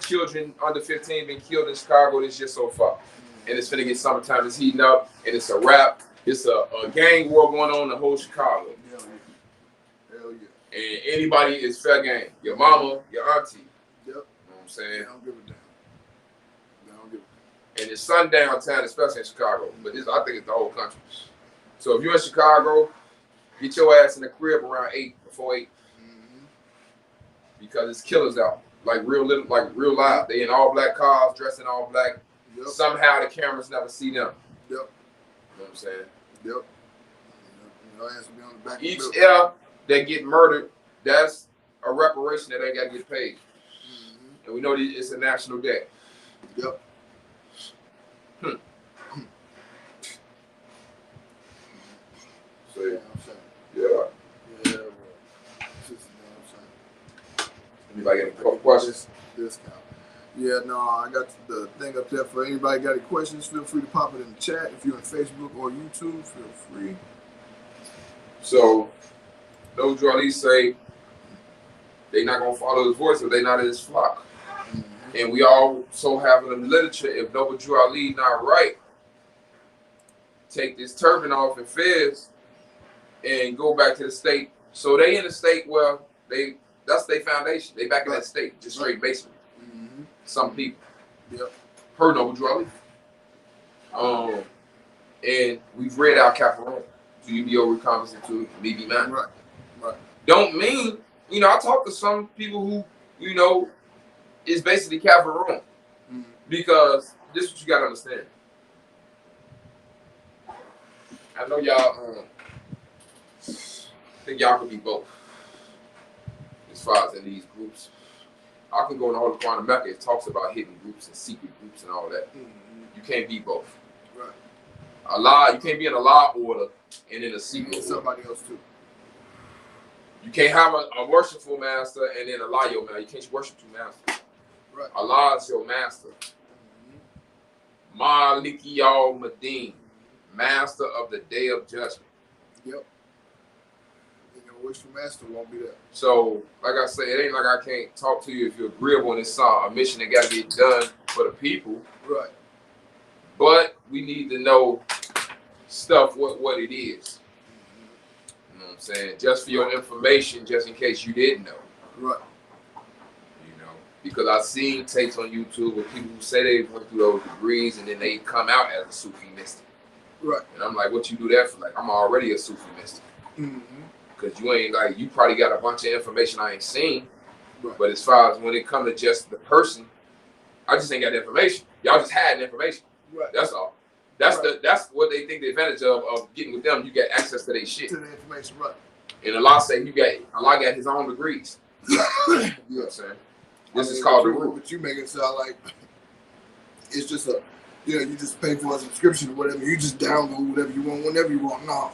children under 15 been killed in Chicago this year so far. And it's finna get summertime. It's heating up, and it's a wrap. It's a gang war going on in the whole Chicago. Hell yeah. And anybody is fair game. Your mama, your auntie. Yep. You know what I'm saying? They don't give a damn. And it's sundown time, especially in Chicago. But this, I think it's the whole country. So if you're in Chicago, get your ass in the crib around 8, before 8. Because it's killers out. Like real live. They in all black cars, dressed in all black. Yep. Somehow the cameras never see them. Yep. You know what I'm saying? Yep. Your ass will be on the back. Each year they get murdered, that's a reparation that they got to get paid. And we know it's a national debt. Yep. So, yeah. Anybody got any questions? Discount. Yeah, no, I got the thing up there for anybody got any questions. Feel free to pop it in the chat. If you're on Facebook or YouTube, feel free. So, Noble Ali say they not gonna follow his voice if they not in his flock. And we also have in the literature, if Noble Ali not right, take this turban off and fez and go back to the state. So they in a state where that's their foundation. They back in that state, just straight basement. Some people. Yep. Heard Noble Ali. And we've read our Caparone. So you be over recognizant to me be mine. Right. Right. Don't mean, I talk to some people who, is basically Caparone. Because this is what you gotta understand. I know y'all think y'all could be both. As far as in these groups. I can go in the Holy Quran of Mecca. It talks about hidden groups and secret groups and all that. You can't be both. Right. Allah, you can't be in a law order and in a secret order. Somebody else too. You can't have a worshipful master and then Allah your master. You can't worship two masters. Right. Allah is your master. Maliki Yawm-Ad-Din, master of the day of judgment. Yep. Your worshipful master won't be there. So, like I say, it ain't like I can't talk to you if you're agreeable in this a mission that got to get done for the people. Right. But we need to know stuff, what it is. You know what I'm saying? Just for your information, just in case you didn't know. Right. Because I've seen tapes on YouTube with people who say they went through those degrees and then they come out as a Sufi mystic. Right. And I'm like, what you do that for? Like, I'm already a Sufi mystic. Because you ain't like, you probably got a bunch of information I ain't seen. Right. But as far as when it comes to just the person, I just ain't got the information. Y'all just had the information. Right. That's all. That's that's what they think the advantage of getting with them. You get access to their shit. To the information, right. And Allah say Allah got his own degrees. You know what I'm saying? This is called the root. But you make it sound like it's just a, you just pay for a subscription or whatever. You just download whatever you want whenever you want. No.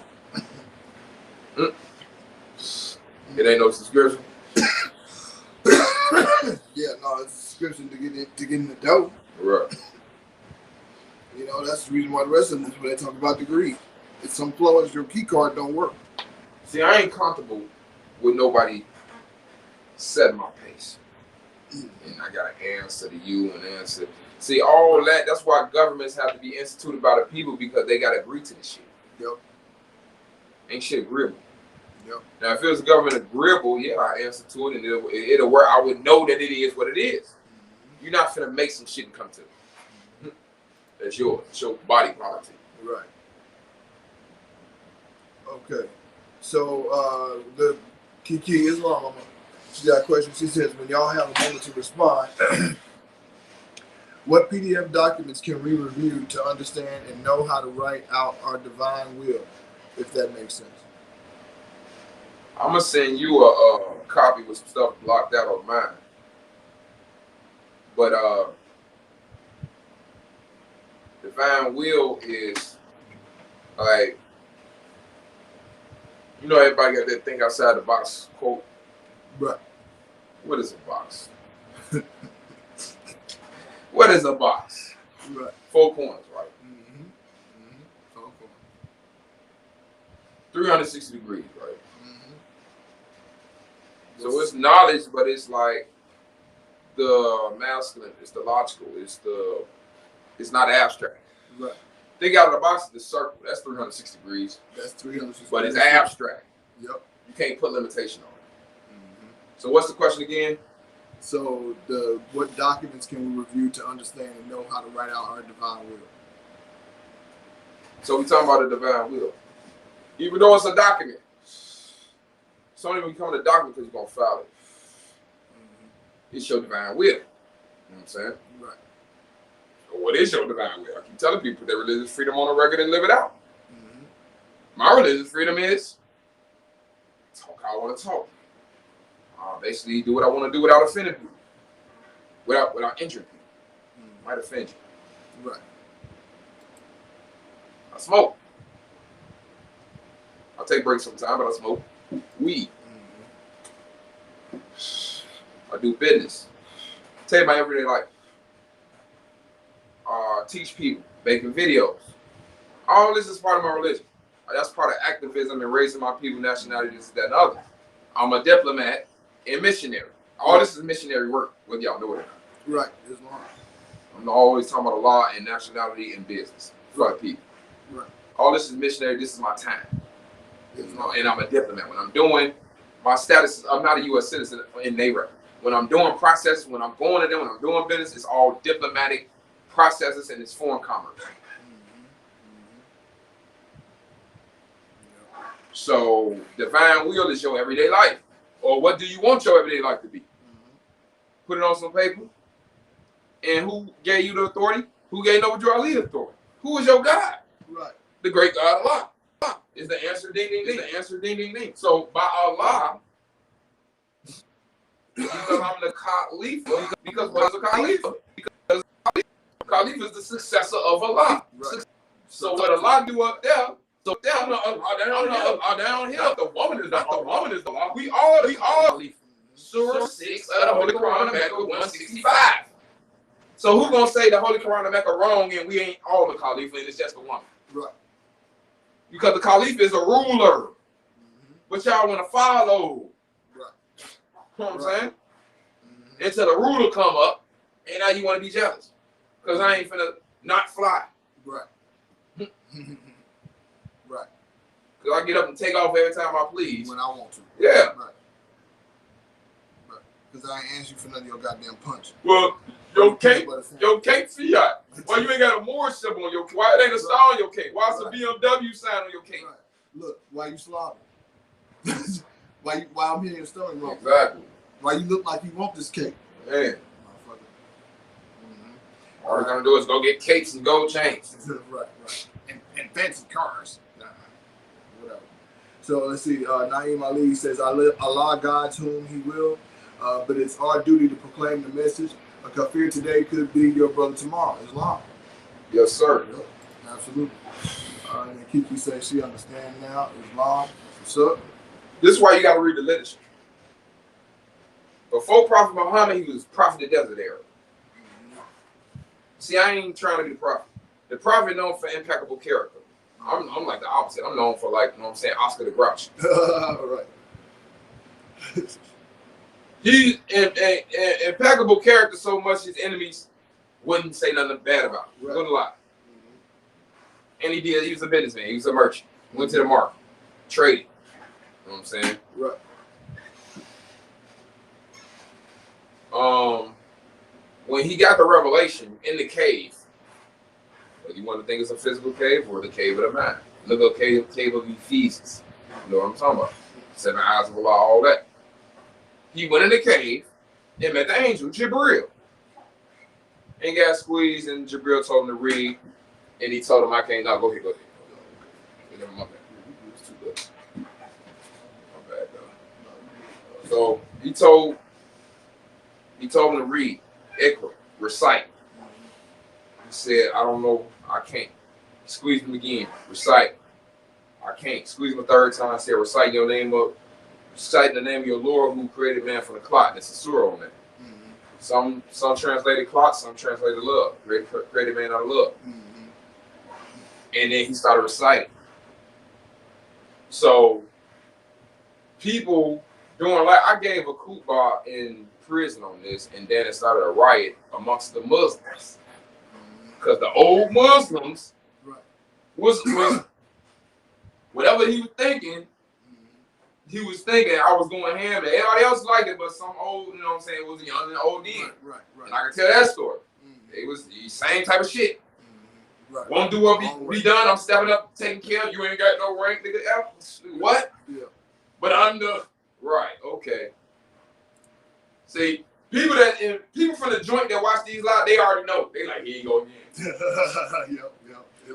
It ain't no subscription. Yeah, no, it's a subscription to get in the dough. Right. That's the reason why the rest of them, when they talk about degrees. It's some flaws, your key card don't work. See, I ain't comfortable with nobody setting my pace. And I got an answer to you and answer. See, all that, that's why governments have to be instituted by the people, because they got to agree to this shit. Yep. Ain't shit agreeable. Yep. Now, if it was government agreeable, yeah, I answer to it and it'll work. I would know that it is what it is. You're not finna make some shit and come to it. That's yours. It's your body politic. Right. Okay. So the Kiki Islam, she got a question. She says, when y'all have a moment to respond, what PDF documents can we review to understand and know how to write out our divine will, if that makes sense? I'm gonna send you a copy with some stuff blocked out on mine. But divine will is like, everybody got that thing outside the box quote. Right. What is a box? What is a box? Right. 4 corners, right? 4 corners. 360 degrees, right? So it's knowledge, but it's like the masculine, it's the logical, it's not abstract. Right. Think out of the box, the circle, that's 360 degrees. That's 360 But it's abstract. Yep. You can't put limitation on it. So what's the question again? So what documents can we review to understand and know how to write out our divine will? So we're talking about the divine will. Even though it's a document, it's only when you come to a document because you're going to file it. It's your divine will. You know what I'm saying? Right. So what is your divine will? I keep telling people that religious freedom on the record and live it out. My religious freedom is talk how I want to talk. Basically do what I want to do without offending people. Without injuring people. Might offend you. Right. I smoke. I take breaks sometimes, but I smoke weed. I do business. Tell you my everyday life. Teach people, making videos. All this is part of my religion. That's part of activism and raising my people, nationality, this, that, and other. I'm a diplomat and missionary. All this is missionary work, whether y'all know it or not. Right. Islam. I'm always talking about the law and nationality and business for the people. Right. All this is missionary. This is my time. And I'm a diplomat. When I'm doing my status, I'm not a U.S. citizen in NARA. When I'm doing processes, when I'm going to them, when I'm doing business, it's all diplomatic processes and it's foreign commerce. So divine will is your everyday life. Or what do you want your everyday life to be? Put it on some paper. And who gave you the authority? Who gave Noble Drew Ali the authority? Who is your God? Right. The great God Allah. Is the answer ding ding ding. The answer ding ding ding. So by Allah, because I'm the Khalifa, because what is a Khalifa? Because Khalifa is the successor of Allah. Right. So what Allah do up there, so down here, the woman is not the woman is the law. We all Khalifa. Surah 6 of the Holy Quran, Mecca 165. So who gonna say the Holy Quran and Mecca wrong and we ain't all the Khalifa and it's just the woman? Right. Because the Khalifa is a ruler, but y'all want to follow. Right. You know what I'm saying? Until the ruler come up, and now you want to be jealous. Because I ain't finna not fly. Right. Right. Because I get up and take off every time I please. When I want to. Yeah. Right. Right. Because I ain't asked you for none of your goddamn punch. Well, Your cake Fiat. Why you ain't got a Moore symbol on your cake? Why it ain't a star on your cake? Why it's a BMW sign on your cake? Right. Look, why you slobbering? why I'm here in Sterling Road? Exactly. Why you look like you want this cake? Man. All we're gonna do is go get cakes and gold chains. Right. And fancy cars. Whatever. So let's see. Naeem Ali says, Allah guides whom He will, but it's our duty to proclaim the message. A kafir today could be your brother tomorrow. Islam. Yes, sir. Yep. Absolutely. And Kiki says she understands now. Islam. What's up? This is why you got to read the literature. Before Prophet Muhammad, he was prophet of the desert era. See, I ain't trying to be the prophet. The prophet known for impeccable character. I'm like the opposite. I'm known for, like, you know what I'm saying, Oscar the Grouch. Right. He's impeccable character so much his enemies wouldn't say nothing bad about him. Right. Wouldn't lie. And he did. He was a businessman. He was a merchant. Went to the market, traded. You know what I'm saying? Right. When he got the revelation in the cave, whether you want to think it's a physical cave or the cave of the mind, look at the cave of Ephesus. You know what I'm talking about? 7 eyes of Allah, all that. He went in the cave and met the angel, Jibril. And got squeezed, and Jibril told him to read, and he told him, I can't, no, go ahead. My bad. It's too good. My bad, though. So he told him to read, Iqra, recite. He said, I don't know, I can't. Squeezed him again, recite. I can't. Squeeze him a third time, said, recite the name of your Lord who created man from the clot. That's a surah on that. Some translated clot, some translated love. Created man out of love. And then he started reciting. So people doing, like, I gave a khutbah in prison on this, and then it started a riot amongst the Muslims. Because the old Muslims was whatever he was thinking, I was going ham, and everybody else liked it, but some old, you know what I'm saying, was young and old then. Right. And I can tell that story. It was the same type of shit. Won't do what be done. I'm stepping up, taking care of you. Ain't got no rank, nigga. What? Yeah. But right. Okay. See, people from the joint that watch these live, they already know. They like, here you go again. Yep.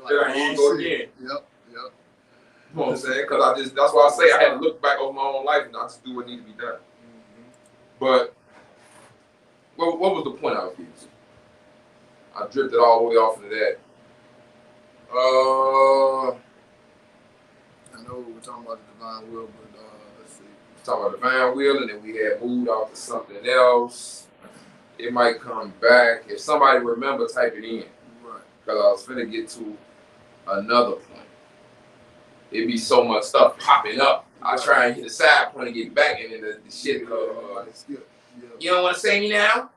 They're like, here you go again. Yep. You know what I'm saying? Because that's why I say I had to look back over my own life and I just do what needed to be done. But what was the point I was getting to? I drifted all the way off into that. I know we were talking about the divine will, but let's see. We're talking about divine will, and then we had moved off to something else. It might come back. If somebody remember, type it in. Right. Because I was finna get to another point. It'd be so much stuff popping up. I try and hit a side point and get back, and then the shit goes. Yeah. You don't want to say me now?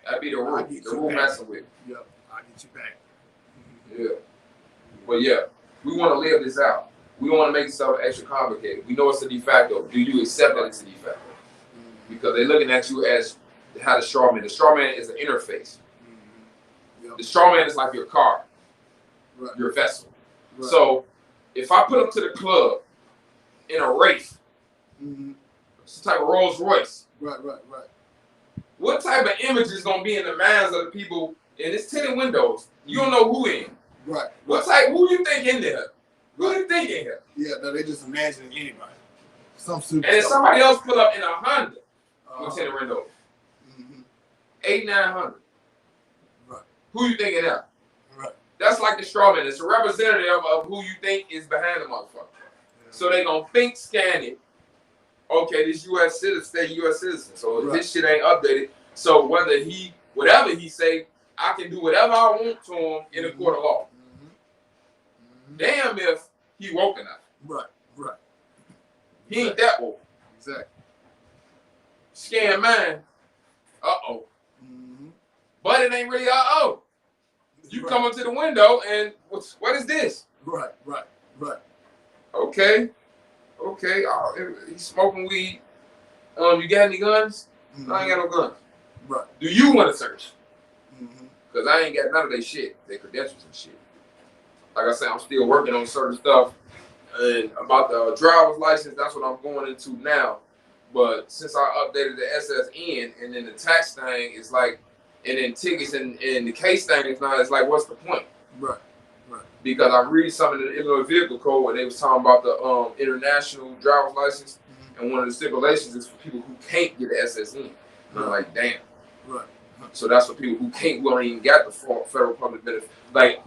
That'd be the rule. The rule messing with. Yep. I'll get you back. Yeah. But yeah, we want to live this out. We don't want to make stuff extra complicated. We know it's a de facto. Do you accept that it's a de facto? Because they're looking at you as how the straw man. The straw man is an interface. Yep. The straw man is like your car, your vessel. Right. So if I put up to the club in a race, it's a type of Rolls Royce. Right. What type of image is gonna be in the minds of the people? And it's tinted windows. You don't know who in. Right. What type? Who you think in there? Who you think in here? Yeah, no, they just imagining anybody. Some super. And then somebody else put up in a Honda with tinted windows. 8,900. Right. Who you think in there? Right. That's like the straw man. It's a representative of who you think is behind the motherfucker. Yeah. So they gonna think scan it. Okay, this U.S. citizen, stay U.S. citizen. So this shit ain't updated. So whatever he say, I can do whatever I want to him in a court of law. Damn if he woke enough. Right. He ain't that woke. Exactly. Scan mine. But it ain't really You come up to the window and what is this? Right. Okay. He's smoking weed. You got any guns? No, I ain't got no guns. Right. Do you want to search? Because I ain't got none of their shit, their credentials and shit. Like I said, I'm still working on certain stuff. And about the driver's license, that's what I'm going into now. But since I updated the SSN and then the tax thing is like, and then tickets and the case thing is not, it's like, what's the point? Right. Right. Because I read some of the Illinois Vehicle Code where they was talking about the international driver's license, and one of the stipulations is for people who can't get the SSN. And I'm like, damn. Right. So that's for people who can't, we don't even got the federal public benefit. Like,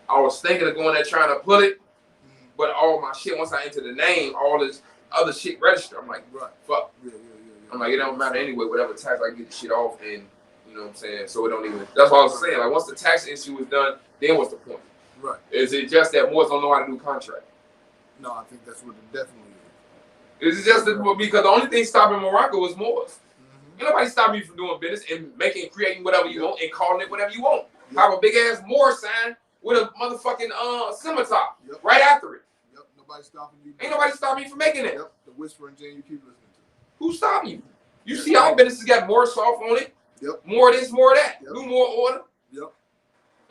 I was thinking of going there trying to put it, but all my shit, once I enter the name, all this other shit registered. I'm like, right. Fuck. Yeah. I'm like, it don't matter anyway, whatever tax I get the shit off, and you know what I'm saying? So it don't even, that's what I was saying. Like, once the tax issue is done, then what's the point? Right. Is it just that Moors don't know how to do contract? No, I think that's what it definitely is. Is it just that, because the only thing stopping Morocco is Moors. Ain't nobody stopping you from doing business and creating whatever you want and calling it whatever you want. Have a big ass Moor sign with a motherfucking scimitar right after it. Nobody stopping you. Ain't nobody stopping you from making it. The whispering Jane you keep listening to. Who's stopping you? You see how businesses got more soft on it? More of this, more of that. Do more order.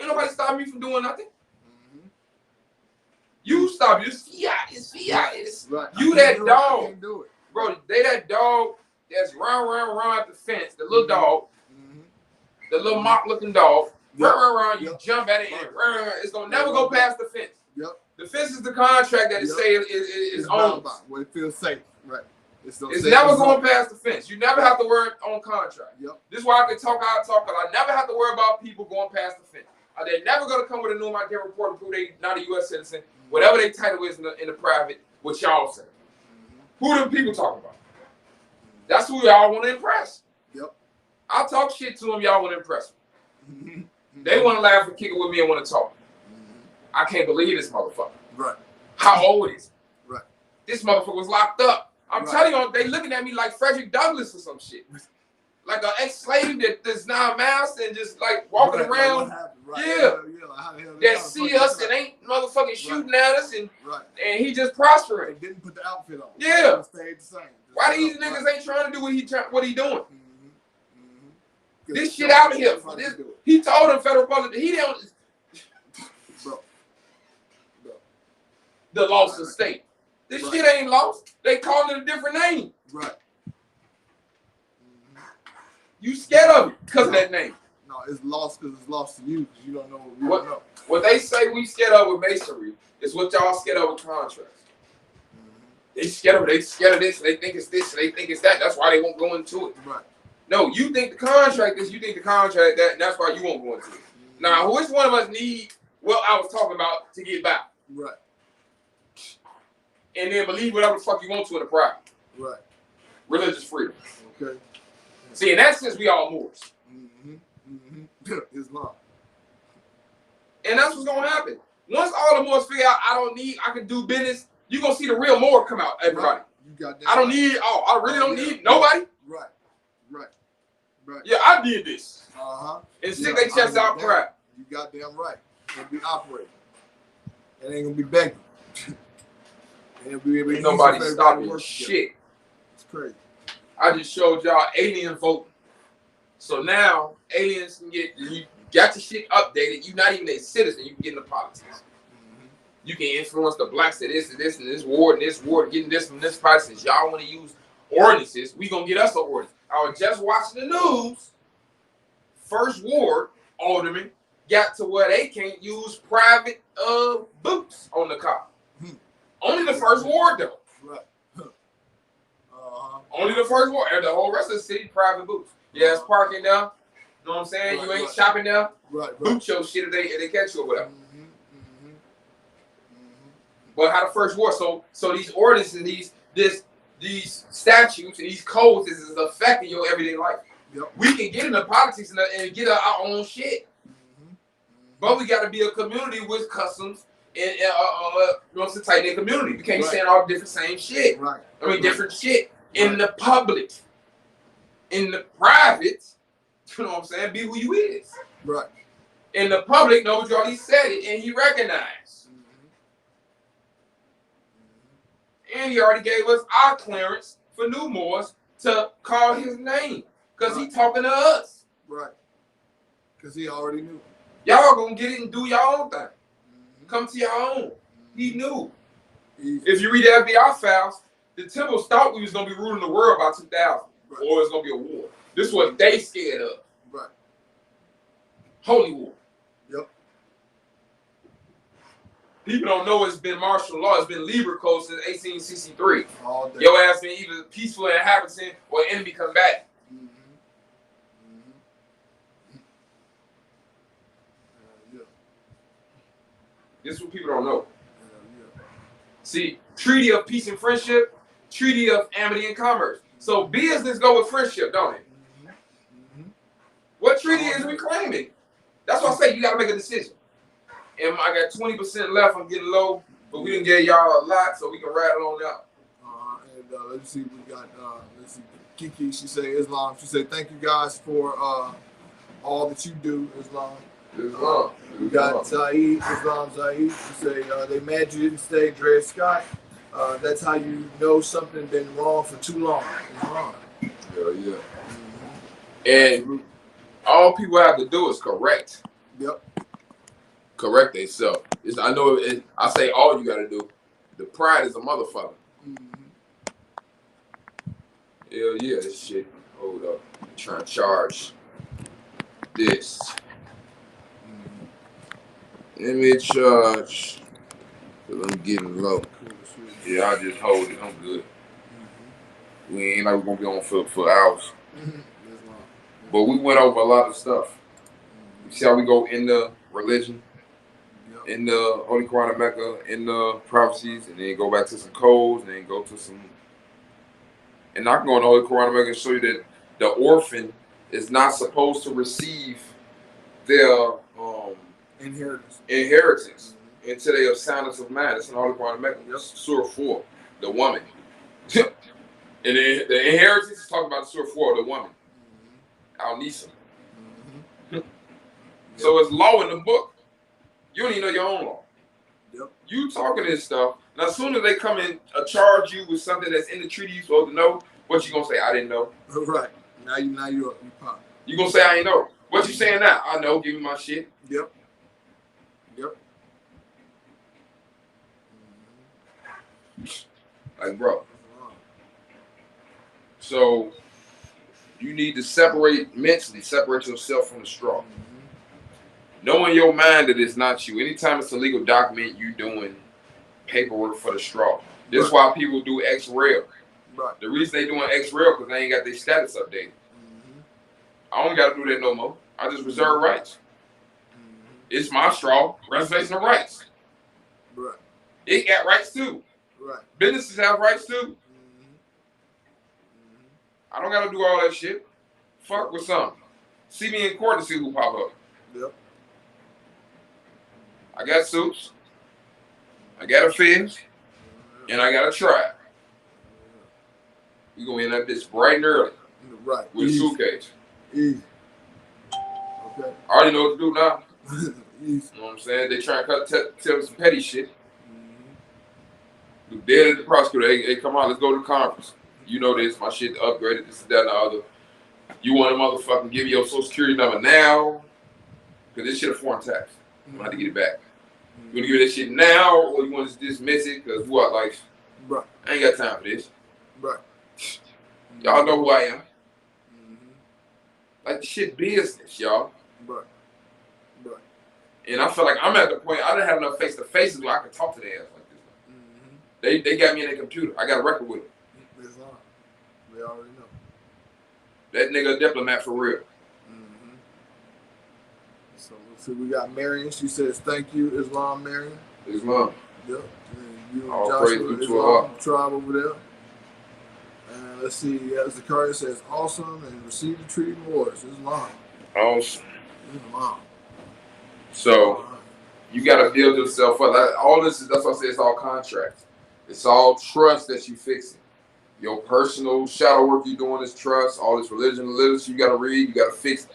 Ain't nobody stopping you from doing nothing. You stop. It's fiat. It's fiat. It's you that dog. Can't do it. Bro, they that dog that's run at the fence, the little dog, the little mop looking dog, run, you jump at it and it's gonna never go past the fence. The fence is the contract that it say is owned. Where it feels safe. Right. It's never going past the fence. You never have to worry on contract. This is why I can talk how I talk, because I never have to worry about people going past the fence. They're never going to come with a new migrant report to prove they're not a U.S. citizen, whatever their title is in the private, what y'all say. Who them people talking about? That's who y'all want to impress. I'll talk shit to them, y'all want to impress them. They want to laugh and kick it with me and want to talk. I can't believe this motherfucker. Right. How old is he? Right. This motherfucker was locked up. I'm telling you, they looking at me like Frederick Douglass or some shit. Like an ex-slave that's now masked and just like walking around. That see us and ain't motherfucking shooting at us and he just prospering. Didn't put the outfit on. Yeah. Stayed the same. Why these niggas ain't trying to do what he doing? This shit out here. He told them federal public he don't. The lost estate. This shit ain't lost. They call it a different name. Right. You scared of it because of that name. No, it's lost because it's lost to you because you don't know what we don't know. What they say we scared of with masonry is what y'all scared of with contracts. They scared of this, they think it's this, they think it's that. That's why they won't go into it. Right. No, you think the contract is, you think the contract that, and that's why you won't go into it. Now, which one of us need what I was talking about to get back? Right. And then believe whatever the fuck you want to in the private. Right. Religious freedom. Okay. See, in that sense, we all Moors. Islam. And that's what's gonna happen. Once all the Moors figure out I can do business, you're gonna see the real Moor come out, everybody. Right. You got that. I don't need, I really don't need nobody. Right. Yeah, I did this. And stick their chest out proud. You goddamn right. It'll be operating. It ain't gonna be begging. Ain't nobody stopping shit. It's crazy. I just showed y'all alien voting. So now aliens can you got your shit updated. You're not even a citizen. You can get into politics. You can influence the blacks to this and this and this ward, getting this from this party. Since y'all want to use ordinances, we gonna get us an ordinance. I was just watching the news. First ward alderman got to where they can't use private boots on the car. Only the first ward though. Right. Only the first ward. And the whole rest of the city, private boots. Yeah, it's parking there. You know what I'm saying? You ain't shopping there. Right. Boot your shit if they catch you or whatever. But how the first ward? So these ordinances, these statutes and these codes is affecting your everyday life. We can get into politics and get our own shit. But we got to be a community with customs and it's a tight-knit community. We can't be saying all different same shit. Right. I mean, different shit. In the public, in the private, you know what I'm saying? Be who you is. Right. In the public, Noble Jordy said it, and he recognized. And he already gave us our clearance for New Moors to call his name. Because he talking to us. Right. Because he already knew. Y'all gonna get it and do your own thing. Come to your own. He knew. If you read the FBI files, the Timbers thought we was gonna be ruling the world by 2000, or it's gonna be a war. This is what they scared of. Right. Holy war. Yep. People don't know it's been martial law. It's been Libra Code since 1863. All day. Your ass been either peaceful inhabitant or enemy combatant. This is what people don't know. See, treaty of peace and friendship, treaty of amity and commerce. So business go with friendship, don't it? What treaty is we claiming? That's why I say you got to make a decision. And I got 20% left. I'm getting low, but we didn't get y'all a lot, so we can rattle on out. Let's see, we got, let's see, Kiki, she said Islam. She said, thank you guys for all that you do, Islam. We got Zaid, Islam Zaid. She said, they mad you didn't stay, Dre Scott. That's how you know something been wrong for too long. Yeah. And all people have to do is correct. Yep. Correct themselves. I know I say all you got to do. The pride is a motherfucker. Hell yeah, this shit. Hold up. I'm trying to charge this. Let me charge. Because I'm getting low. Yeah, I just hold it. I'm good. We ain't like we're going to be on for hours. But we went over a lot of stuff. You see how we go in the religion, in the Holy Quran of Mecca, in the prophecies, and then go back to some codes, and then go to some. And I can go in the Holy Quran of Mecca and show you that the orphan is not supposed to receive their inheritance until they have soundness of mind. It's in the Holy Quran of Mecca. Surah 4, the woman. And then the inheritance is talking about Surah 4, the woman. Al-Nisa. So it's law in the book. You don't even know your own law. Yep. You talking this stuff. Now, as soon as they come and charge you with something that's in the treaty you're supposed to know, what you gonna say? I didn't know. Right. Now you pop. You gonna say I ain't know. What you saying now? I know. Give me my shit. Yep. Like, bro. So you need to separate yourself from the straw. Know in your mind that it's not you. Anytime it's a legal document, you doing paperwork for the straw. This is why people do X-Rail. Right. The reason they doing X-Rail because they ain't got their status updated. I don't got to do that no more. I just reserve rights. It's my straw. Reservation of rights. Right. It got rights too. Right. Businesses have rights too. I don't got to do all that shit. Fuck with something. See me in court to see who pop up. Yep. I got suits. I got a fence. And I got a tribe. We gonna end up this bright and early. Right. With a suitcase. Easy. Okay. I already know what to do now. Easy. You know what I'm saying? They trying to tell me some petty shit. Dead at the prosecutor. Hey, come on, let's go to the conference. You know this, my shit upgraded, this, that, and the other. You want to motherfucking give your social security number now? Because this shit a foreign tax. I'm going to have to get it back. You want to give me that shit now, or you want to dismiss it? Because what, like, right. I ain't got time for this. Right. Y'all know who I am. Like, the shit business, y'all. Right. Right. And I feel like I'm at the point, I didn't have enough face-to-faces where I could talk to their ass like this. They got me in their computer. I got a record with them. We already know. That nigga a diplomat for real. So we got Marion. She says, thank you, Islam Marion. Islam. Yep. And you and all Joshua, Islam tribe over there. And let's see, Zakaria says, awesome, and receive the treaty rewards. Islam. Awesome. Islam. So you got to build yourself up. All this is, that's why I say it's all contracts. It's all trust that you fixing. Your personal shadow work you doing is trust. All this religion literature you got to read. You got to fix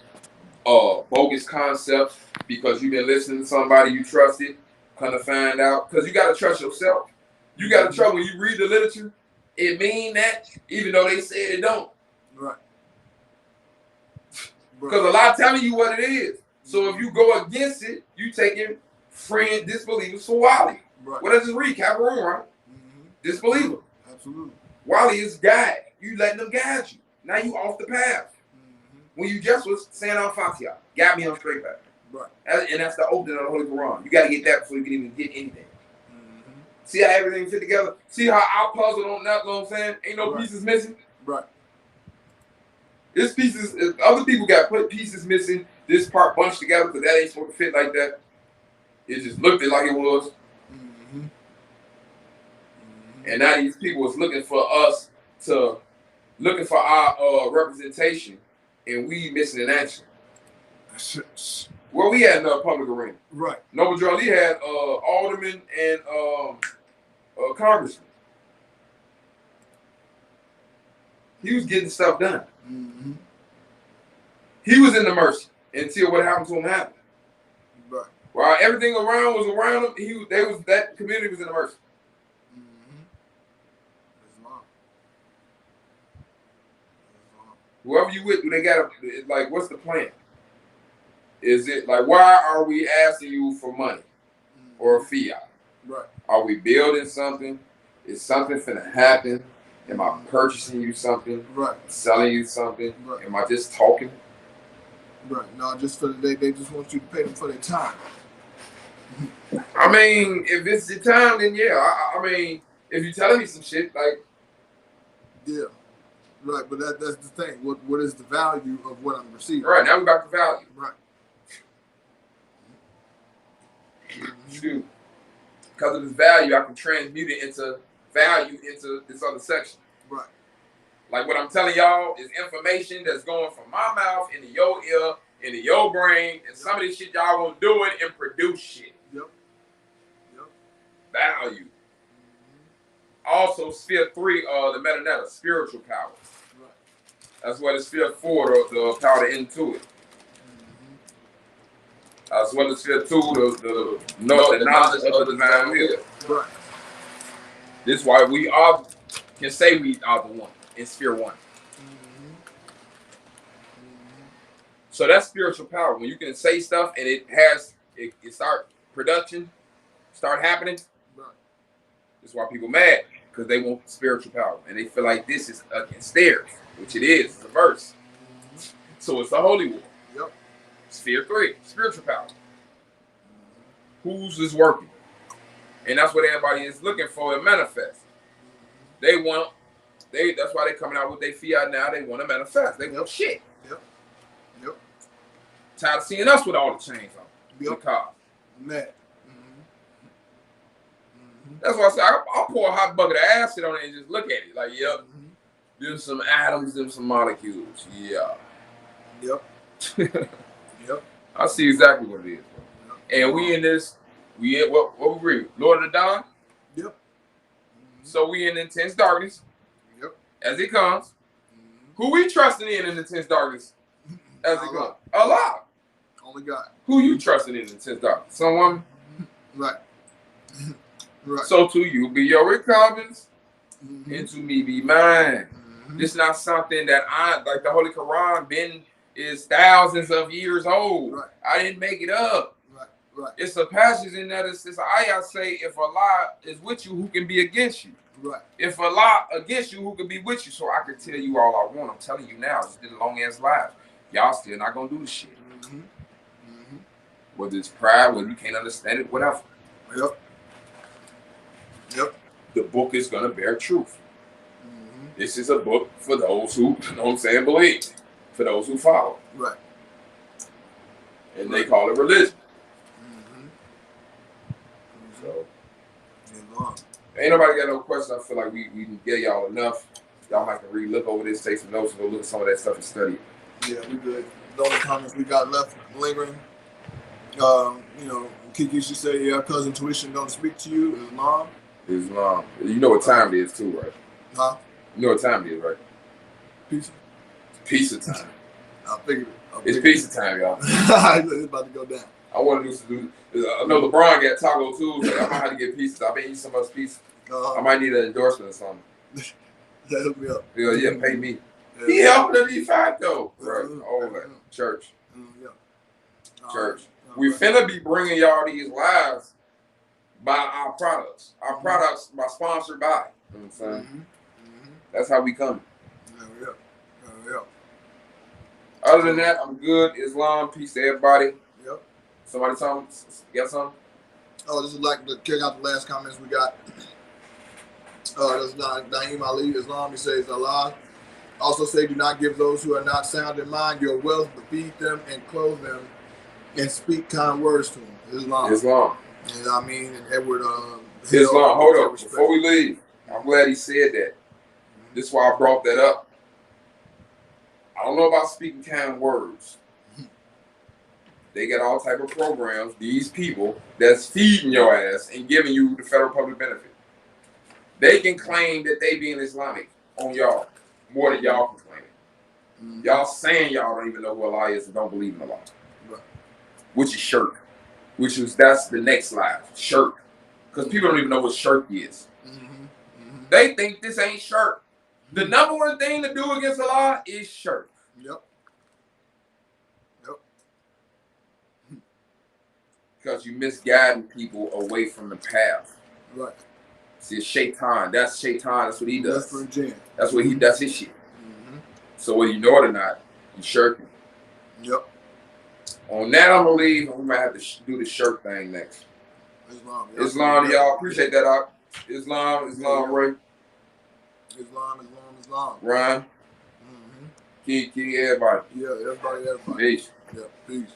bogus concepts because you've been listening to somebody you trusted. Kind of find out because you got to trust yourself. You got to trust when you read the literature. It mean that even though they said it don't. Right. Because Allah telling you what it is. So if you go against it, you taking friend disbelievers for Wali. Right. What does it read? Cameroon, right? Disbeliever. Absolutely. Wali is guide. You letting them guide you. Now you off the path. When you just was saying Al-Fatiha, got me on straight path. Right. And that's the opening of the Holy Quran. You got to get that before you can even get anything. See how everything fit together? See how I puzzled on that, you know what I'm saying? Ain't no pieces missing. Right. This pieces, other people got put pieces missing, this part bunched together because that ain't supposed to fit like that. It just looked like it was. And now these people was looking for us looking for our representation, and we missing an action. Where we at in the public arena? Right. Noble Drew Ali had aldermen and congressman. He was getting stuff done. He was in the mercy until what happened to him happened. Right. While everything around was around him, that community was in the mercy. Whoever you with, do they got like, what's the plan? Is it like, why are we asking you for money or fiat? Right. Are we building something? Is something finna happen? Am I purchasing you something? Right. Selling you something? Right. Am I just talking? Right. No, just for the day. They just want you to pay them for their time. I mean, if it's your time, then yeah. I mean, if you're telling me some shit, like, yeah. Right, but that's the thing. What is the value of what I'm receiving? Right, now we're back to value. Right. Shoot. Because of this value, I can transmute it into value into this other section. Right. Like what I'm telling y'all is information that's going from my mouth into your ear, into your brain, and some of this shit y'all gonna do it and produce shit. Yep. Value. Also, sphere 3, the metaneta, spiritual power. Right. That's what sphere 4, the power to into it. As well as sphere 2, the knowledge of the divine will. Right. This is why we all can say we are the one in sphere 1. So that's spiritual power. When you can say stuff and it start production, start happening. Right. That's why people mad. Because they want spiritual power and they feel like this is against theirs, which it is. It's a verse. So it's the holy war. Yep. Sphere 3, spiritual power. Whose is working? And that's what everybody is looking for and manifest. That's why they're coming out with their fiat now. They want to manifest. They want shit. Yep. Tired of seeing us with all the chains on. The car. Man. That's why I say I'll pour a hot bucket of acid on it and just look at it. Like, yep, there's some atoms, there's some molecules. Yeah. Yep. Yep. I see exactly what it is. Yep. And we in this, what we read? Lord of the Dawn? Yep. So we in intense darkness. Yep. As it comes. Who we trusting in intense darkness as it comes? Allah. Only God. Who you trusting in intense darkness? Someone? Right. Right. So to you be your recompense, and to me be mine. This is not something that like the Holy Quran is thousands of years old. Right. I didn't make it up. Right. It's a passage in that it's an ayah say, if Allah is with you, who can be against you? Right. If Allah against you, who can be with you? So I can tell you all I want. I'm telling you now, it's been a long ass life. Y'all still not gonna do the shit. Whether it's pride, whether you can't understand it, whatever. Yep. The book is going to bear truth. This is a book for those who, you know what I'm saying, believe. For those who follow. Right. And they call it religion. So, ain't nobody got no questions. I feel like we can get y'all enough. Y'all might can look over this, take some notes, and go look at some of that stuff and study it. Yeah, we good. The only comments we got left lingering, Kiki should say, yeah, cousin Tuition don't speak to you. Islam. You know what time it is too, right? Huh? You know what time it is, right? Pizza time. I figured it. It's pizza time, y'all. It's about to go down. I want to do. I know LeBron got Taco Tuesday. I might have to get pizza. I bet you so much pizza. I might need an endorsement or something. That hook me up. Yeah, pay me. Yeah, I'm gonna be fat though. Right. All that. Church. Yeah. Church. We finna be bringing y'all these lives by our products. Our products by sponsored by. You know what I'm saying? That's how we come. Yeah. Other than that, I'm good. Islam, peace to everybody. Yep. Somebody got something? Oh, this is like to carry out the last comments we got. This is Naeem Ali, Islam. He says, Allah also say, do not give those who are not sound in mind your wealth, but feed them and clothe them and speak kind words to them. Islam. And I mean, and Edward. Islam, hold up. Before we leave, I'm glad he said that. This is why I brought that up. I don't know about speaking kind words. They got all type of programs, these people, that's feeding your ass and giving you the federal public benefit. They can claim that they being Islamic on y'all more than y'all can claim. Y'all saying y'all don't even know who Allah is and don't believe in Allah. Right. Which is shirk. That's the next slide. Shirk. Because people don't even know what shirk is. They think this ain't shirk. The number one thing to do against Allah is shirk. Yep. Because you misguiding people away from the path. Right. See, it's shaitan. That's shaitan. That's what he does. That's what he does his shit. So whether you know it or not, you shirking. Yep. On that, I'm gonna leave. We might have to do the shirk thing next. Islam, y'all. Appreciate that out. Islam, Ray. Islam. Ryan. Key, everybody. Yeah, everybody. Peace. Yeah, peace.